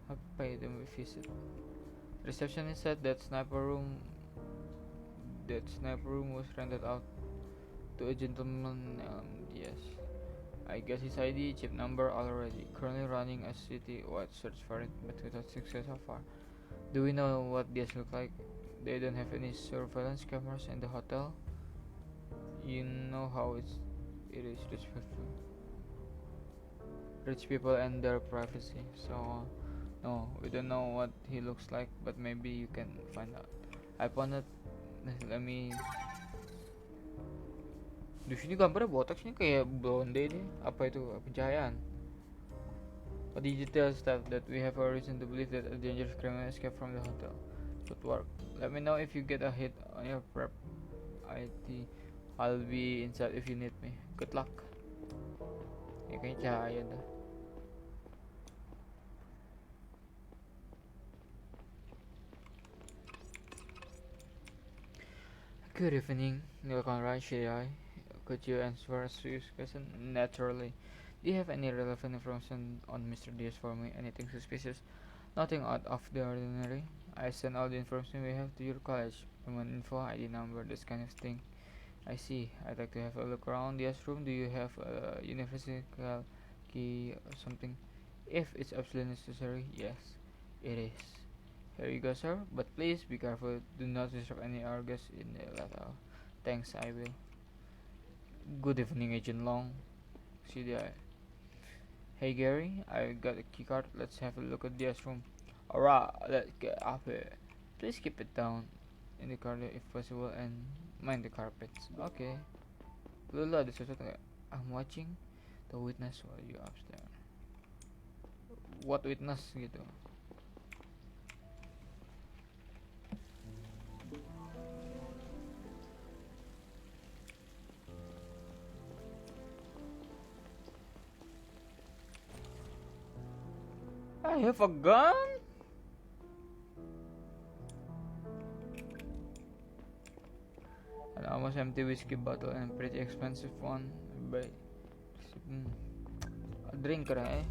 I'll pay them a visit. Receptionist said that sniper room was rented out to a gentleman. Yes, I guess his ID, chip number already. Currently running a city-wide search for it, but without success so far. Do we know what this look like? They don't have any surveillance cameras in the hotel. You know how it it is rich people and their privacy. So no, we don't know what he looks like, but maybe you can find out. I found it. Let me. Di sini gambarnya botak sini kayak blonde deh. Apa itu pencahayaan? But the details that we have a reason to believe that a dangerous criminal escaped from the hotel. Good work. Let me know if you get a hit on your prep. I'll be inside if you need me. Good luck. Ya kayaknya cahaya dah. Good evening, Neil Conrad, Shei. Could you answer a serious question? Naturally. Do you have any relevant information on Mr. Diaz for me? Anything suspicious? Nothing out of the ordinary. I sent all the information we have to your college. Payment info, ID number, this kind of thing. I see. I'd like to have a look around Diaz's room. Do you have a university key or something? If it's absolutely necessary, yes, it is. Here you go, sir. But please be careful. Do not disturb any Argus in the letter. Thanks, I will. Good evening, Agent Long. See the. Hey Gary, I got a keycard. Let's have a look at Diaz's room. Alright, let's get up here. Please keep it down in the corner if possible and mind the carpets. Okay. Lu ada sesuatu nggak? I'm watching the witness while you upstairs. What witness gitu? I have a gun? An almost empty whiskey bottle and a pretty expensive one. By a drinker, eh?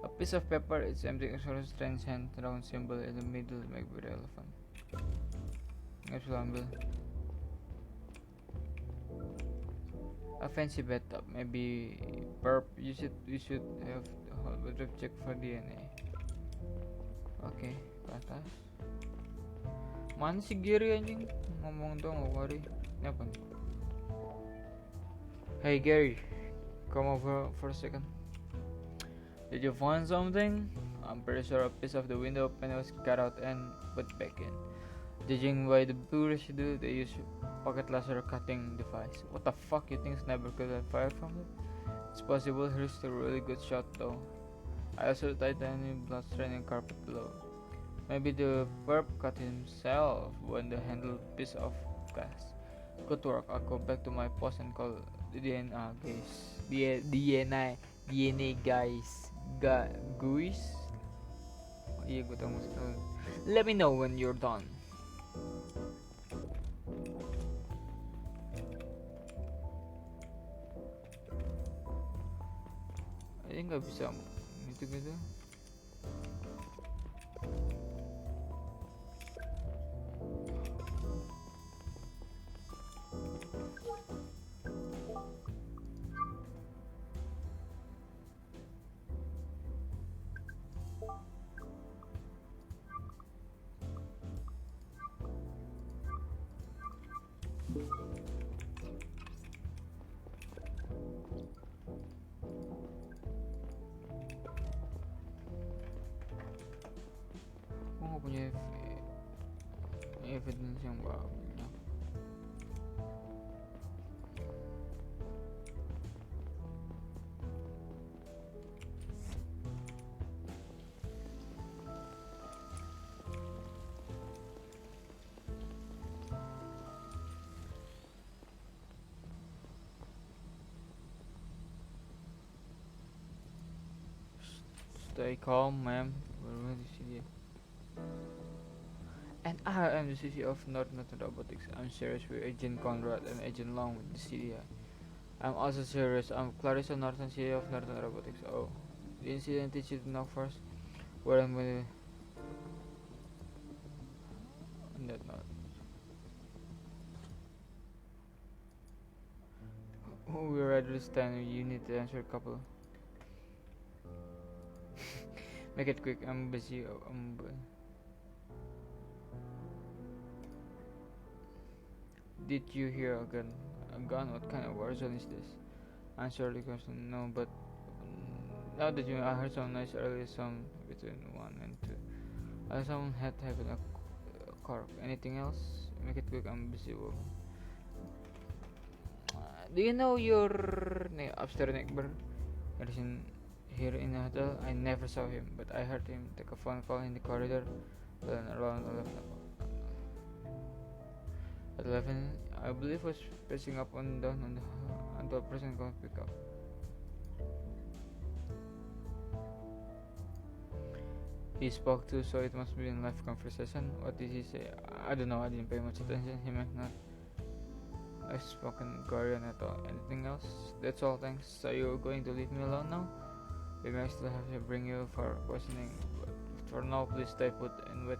A piece of paper, it's empty, sort of strange hand round symbol in the middle may be relevant. Nggak bisa ambil. A fancy bathtub, maybe perp. We should have the whole bathtub check for DNA. Oke, ke atas. Mana si Gary anjing? Ngomong dong, Gary. Ini apa nih? Hey Gary, come over for a second. Did you find something? I'm pretty sure a piece of the window pane was cut out and put back in. Judging by the blue residue, they used pocket laser cutting device. What the fuck, you think sniper could have fired from it? It's possible. Here's a really good shot though. I also titanium blood stain in carpet below. Maybe the perp cut himself when the handled piece of glass. Good work. I'll go back to my post and call the DNA guys. DNA guys. Guys. Oh, iya, gue tahu maksudnya. Let me know when you're done. Ini nggak bisa gitu. Punya evidence yang banyak. Stay calm, ma'am. Baru di sini. And I am the CEO of Northern Robotics. I'm serious with Agent Conrad and Agent Long with the CDI. I'm also serious. I'm Clarissa Norton, CEO of Northern Robotics. Oh, the incident teach you to know first where I'm gonna. On that note. Oh, we're ready to stand. You need to answer a couple. Make it quick. I'm busy. Did you hear a A gun? What kind of war zone is this? Answer the question, no, but now that I heard some noise earlier, some between 1 and 2. Someone had having a cork. Anything else? Make it quick, I'm busy. Do you know your upstairs neighbor? Here in the hotel. I never saw him, but I heard him take a phone call in the corridor. Then around 11 o'clock. At 11, I believe was pacing up and down until a person called pick up. He spoke to, so it must be in live conversation. What did he say? I don't know. I didn't pay much attention. He might not have spoken Korean at all. Anything else? That's all. Thanks. So you're going to leave me alone now? We may still have to bring you for questioning, but for now, please stay put and wait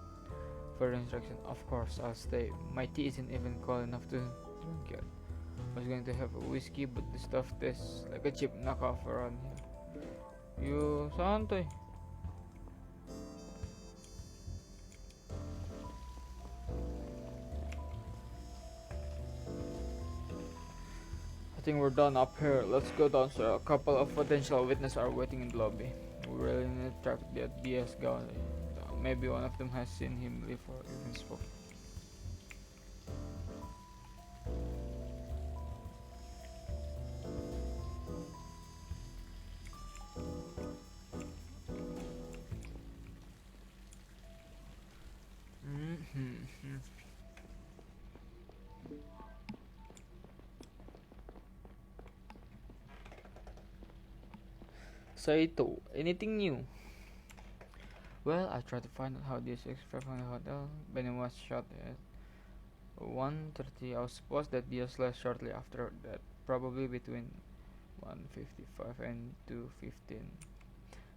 for instruction. Of course, I'll stay. My tea isn't even cold enough to drink yet. I was going to have a whiskey, but the stuff tastes like a cheap knockoff around here. You santoy. I think we're done up here. Let's go down, sir. A couple of potential witnesses are waiting in the lobby. We really need to track that BS guy. Maybe one of them has seen him before even spoke. Saito, anything new? Well, I tried to find out how this extract from the hotel. Benny was shot at 1:30. I was supposed that Diaz left shortly after that, probably between 1:55 and 2:15.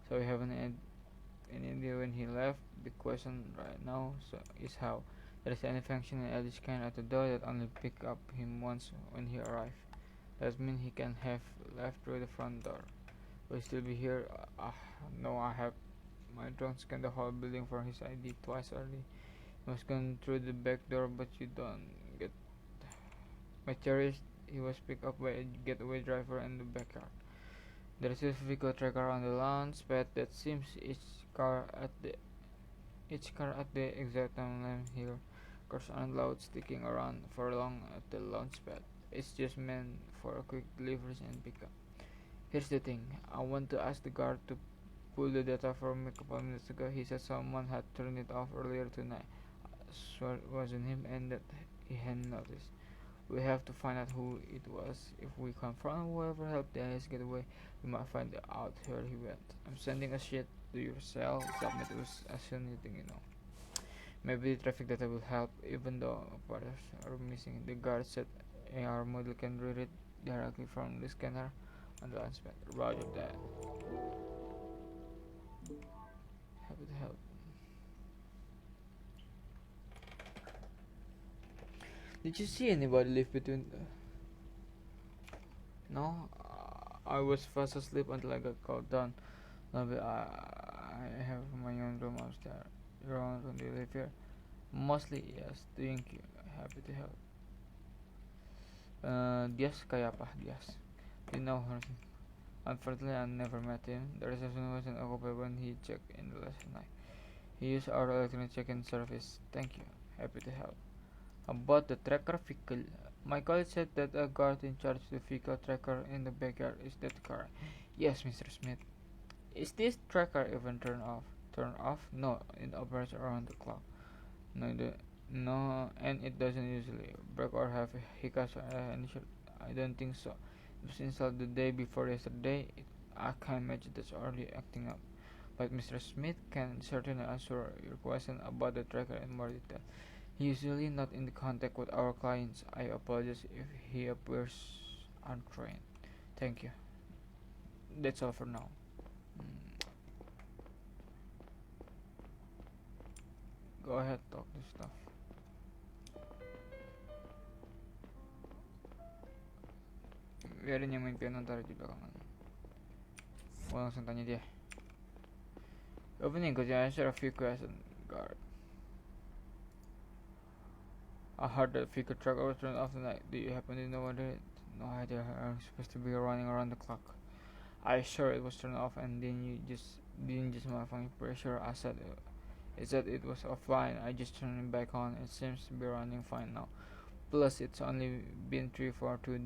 So we haven't had any idea when he left. The question right now is how there is any function in Eddie's kind at the door that only picked up him once when he arrived. That means he can have left through the front door. Will he still be here? No, I have my drone scanned the whole building for his ID twice already. He was gone through the back door, but you don't get my theory is he was picked up by a getaway driver in the backyard. There is a vehicle tracker on the launch pad that seems car at the exact timeline here. Cars aren't loud sticking around for long at the launch pad. It's just meant for quick deliveries and pickup. Here's the thing, I want to ask the guard to pull the data from me a couple minutes ago. He said someone had turned it off earlier tonight. I swear it wasn't him and that he hadn't noticed. We have to find out who it was. If we confront whoever helped Dennis get away, we might find out where he went. I'm sending a sheet to your cell. Submit as anything you know. Maybe the traffic data will help, even though parts are missing. The guard said AR model can read it directly from the scanner on the launch pad. Roger that. Happy to help. Did you see anybody leave between No? I was fast asleep until I got called down. Lobby, I have my own room upstairs. Your own room, do you live here? Mostly, yes. Thank you. Happy to help. Diaz kayak apa? Diaz. Do you know her? Unfortunately, I never met him. The reception wasn't occupied when he checked in the last night. He used our electronic check-in service. Thank you. Happy to help. About the tracker vehicle, my colleague said that a guard in charge of the vehicle tracker in the backyard. Is that correct? Yes, Mr. Smith. Is this tracker even turned off? Turned off? No, it operates around the clock. No, and it doesn't usually break or have hiccups. I don't think so. It was installed the day before yesterday. I can't imagine that's already acting up. But Mr. Smith can certainly answer your question about the tracker in more detail. He usually not in contact with our clients. I apologize if he appears untrained. Thank you. That's all for now. Go ahead, talk this stuff. Biarin yang main piano ntar di belakangan. Gua langsung tanya dia. Opening, could you answer a few questions, guard? I heard that vehicle truck was turned off tonight. Do you happen to know what it is? No idea. I'm supposed to be running around the clock. I sure it was turned off, and then you just didn't just malfunction. Pretty sure I said it said it was offline. I just turned it back on. It seems to be running fine now. Plus, it's only been 2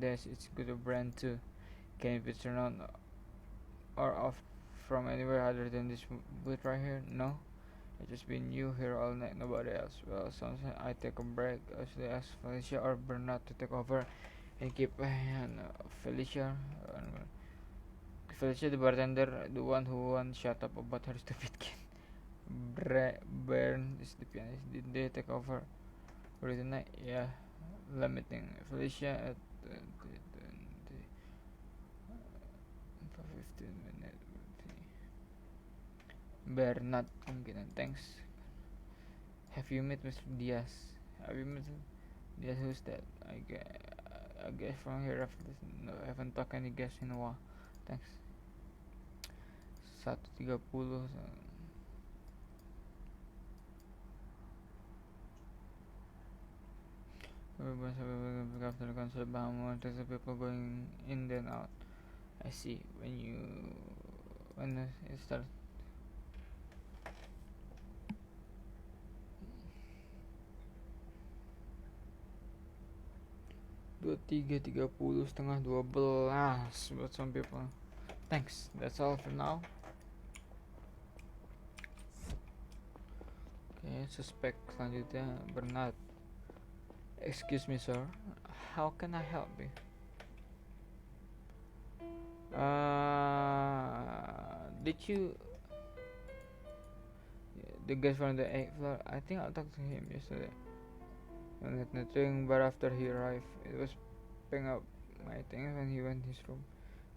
days. It's good to brand too. Can it be turned on or off from anywhere other than this booth right here? No. It's just been you here all night, nobody else. Well, sometimes I take a break. I should ask Felicia or Bernard to take over and keep an Felicia. Felicia, the bartender, the one who won't shut up about her stupid kid. Bern is the pianist. Did they take over for tonight? Yeah. Limiting Felicia at 15 minutes. Bernard, thanks. Have you met Mr. Diaz? Have you met Diaz? Who's that? I guess from here after this. No, I haven't talked any guests in a while. Thanks. 1:30. After the concert, Bahamas, there's people going in then out. I see. When it starts. 23:30 setengah 12 buat some people. Thanks. That's all for now. Okay, suspek selanjutnya Bernard. Excuse me, sir. How can I help you? Did you the guy from the 8th floor? I think I talked to him yesterday. Nothing, but after he arrived, it was picking up my things when he went his room.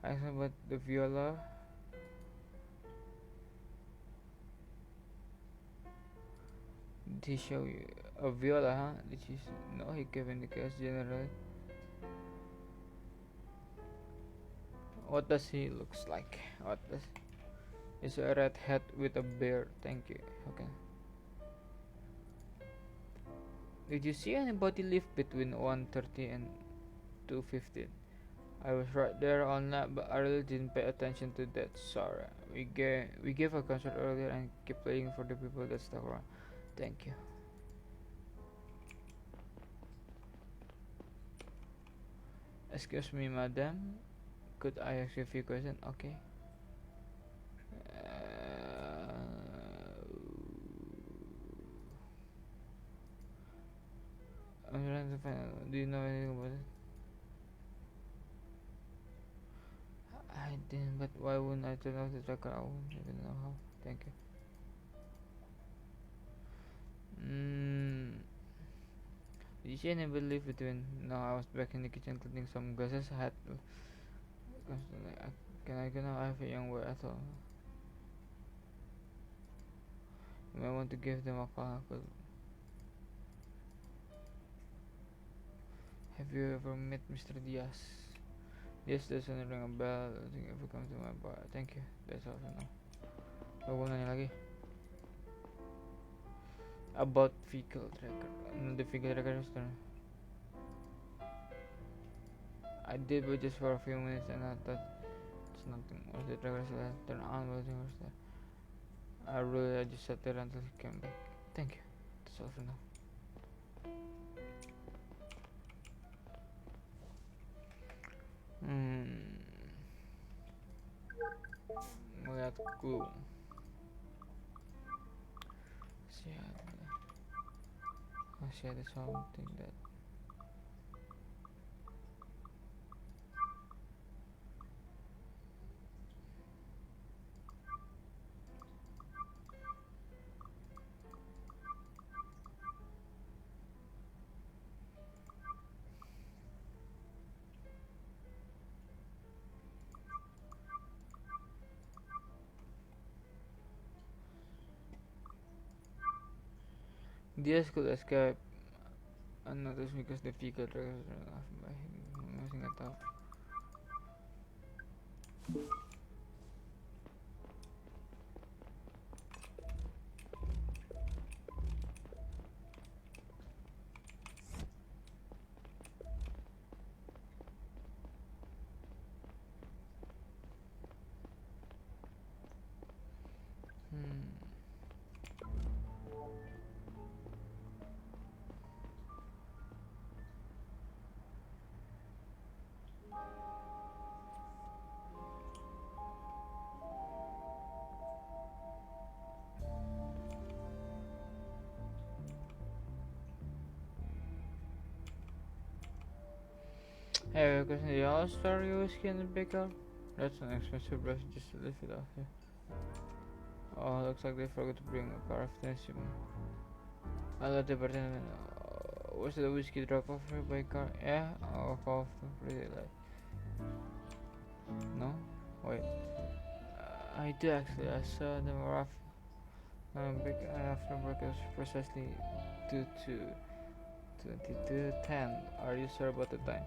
I asked about the viola. Did he show you a viola, huh? Did he? No, he gave in the case generally. What does he looks like? It's a red hat with a beard. Thank you. Okay. Did you see anybody leave between 1:30 and 2:15? I was right there all night, but I really didn't pay attention to that. Sorry. We gave a concert earlier and keep playing for the people that stuck around. Thank you. Excuse me, madam. Could I ask you a few questions? Okay. I'm trying to find out. Do you know anything about it? I didn't, but why wouldn't I turn off the tracker? I wouldn't even know how. Thank you. Did you see anybody leave between? No, I was back in the kitchen cleaning some glasses. I had to. Can I go now? I have a young boy. I thought you might want to give them a call. Have you ever met Mr. Diaz? Yes, doesn't ring a bell. I think if you come to my bar. Thank you. That's all for now. Aku nanya lagi about vehicle tracker. The vehicle tracker is done. I did, but just for a few minutes, and I thought it's nothing. Was the tracker still turned on? Was there? I just sat there until he came back. Thank you. That's all for now. Melihat clue. Masih ada something that Diaz could escape unnoticed because the vehicle tracker was run off by him. Masih nggak tahu. Hey, because the all-star whiskey in the baker? That's an expensive brush, just to leave it out here. Oh, looks like they forgot to bring a car after shipment. I let the bartender was the whiskey drop off here by car? Yeah, I'll call pretty late. No? Wait. I do actually, I saw them rough. Big after breakfast precisely 2 to 22:10. Are you sure about the time?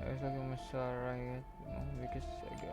I was looking much right no, because I got it.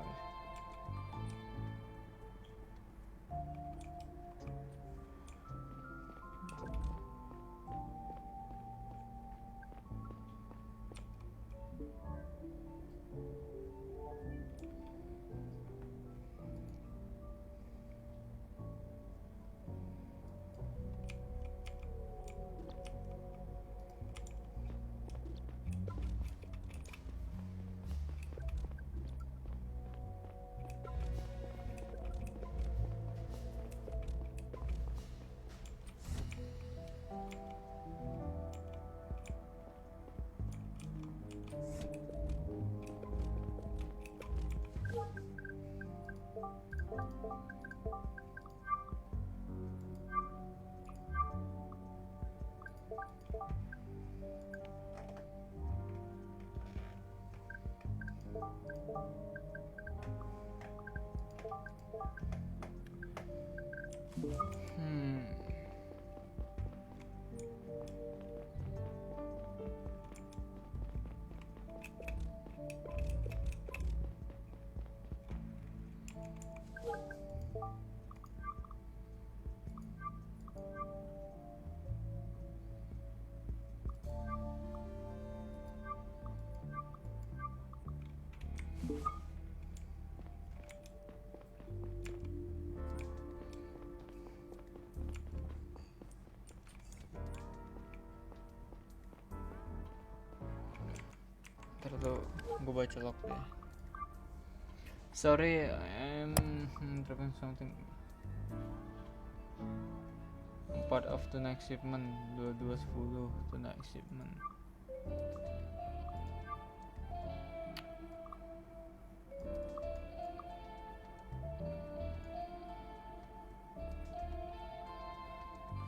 Hmm. Ntar tuh gue baca log deh. Sorry, I'm dropping something. Part of the next shipment 2210 the next shipment.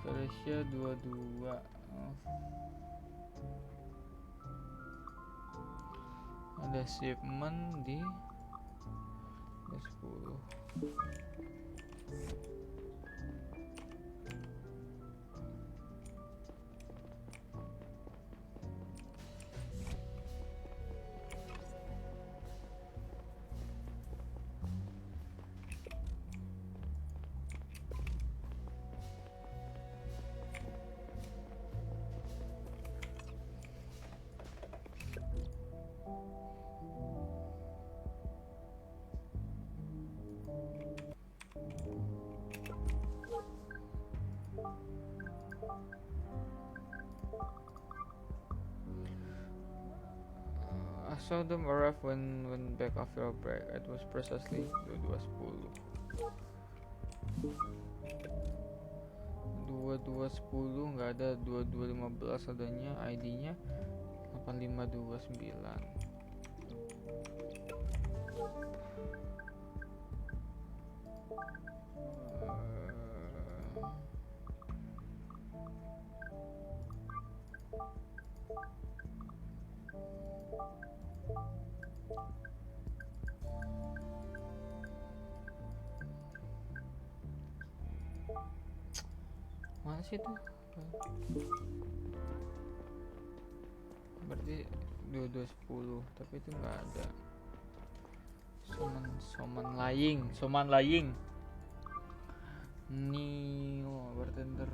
Felicia 22. Oh. Ada shipment di 10. I saw them arrive when back after a break. It was precisely 2210 nggak ada 2215 adanya ID-nya 8529. Mana sih itu? Berarti 2210 tapi itu nggak ada. Soman lying. Neo bartender.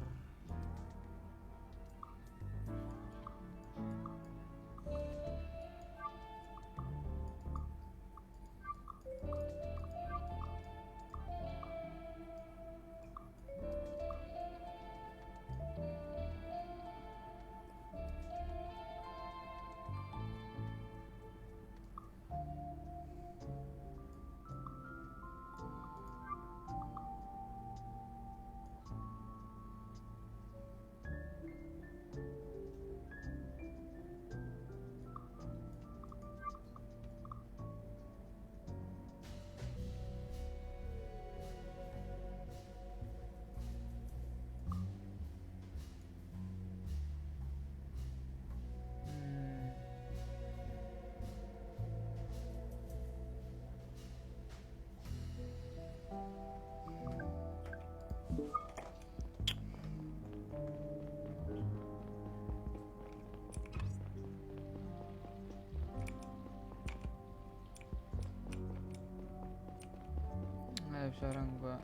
bisa orang gua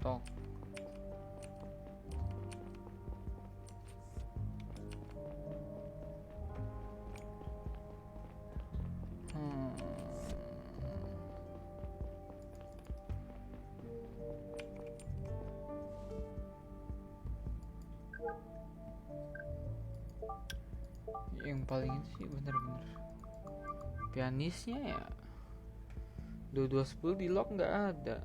talk. Yang paling itu sih bener-bener pianisnya ya 2210 di lock nggak ada.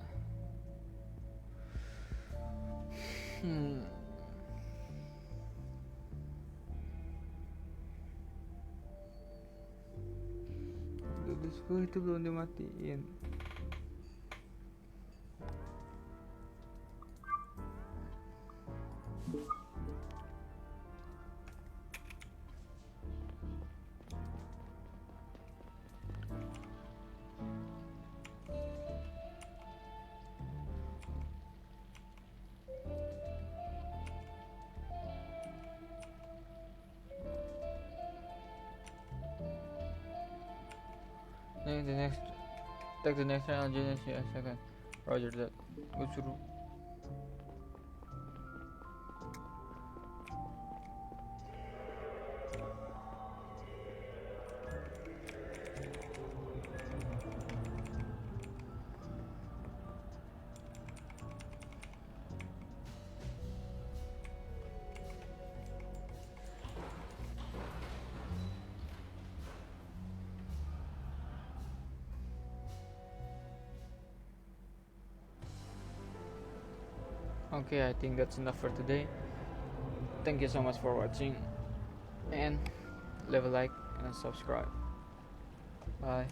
Itu belum dimatiin. Take the next channel, Genesis, yeah, second. Roger that. Gue suruh. Okay, I think that's enough for today. Thank you so much for watching, and leave a like and subscribe. Bye.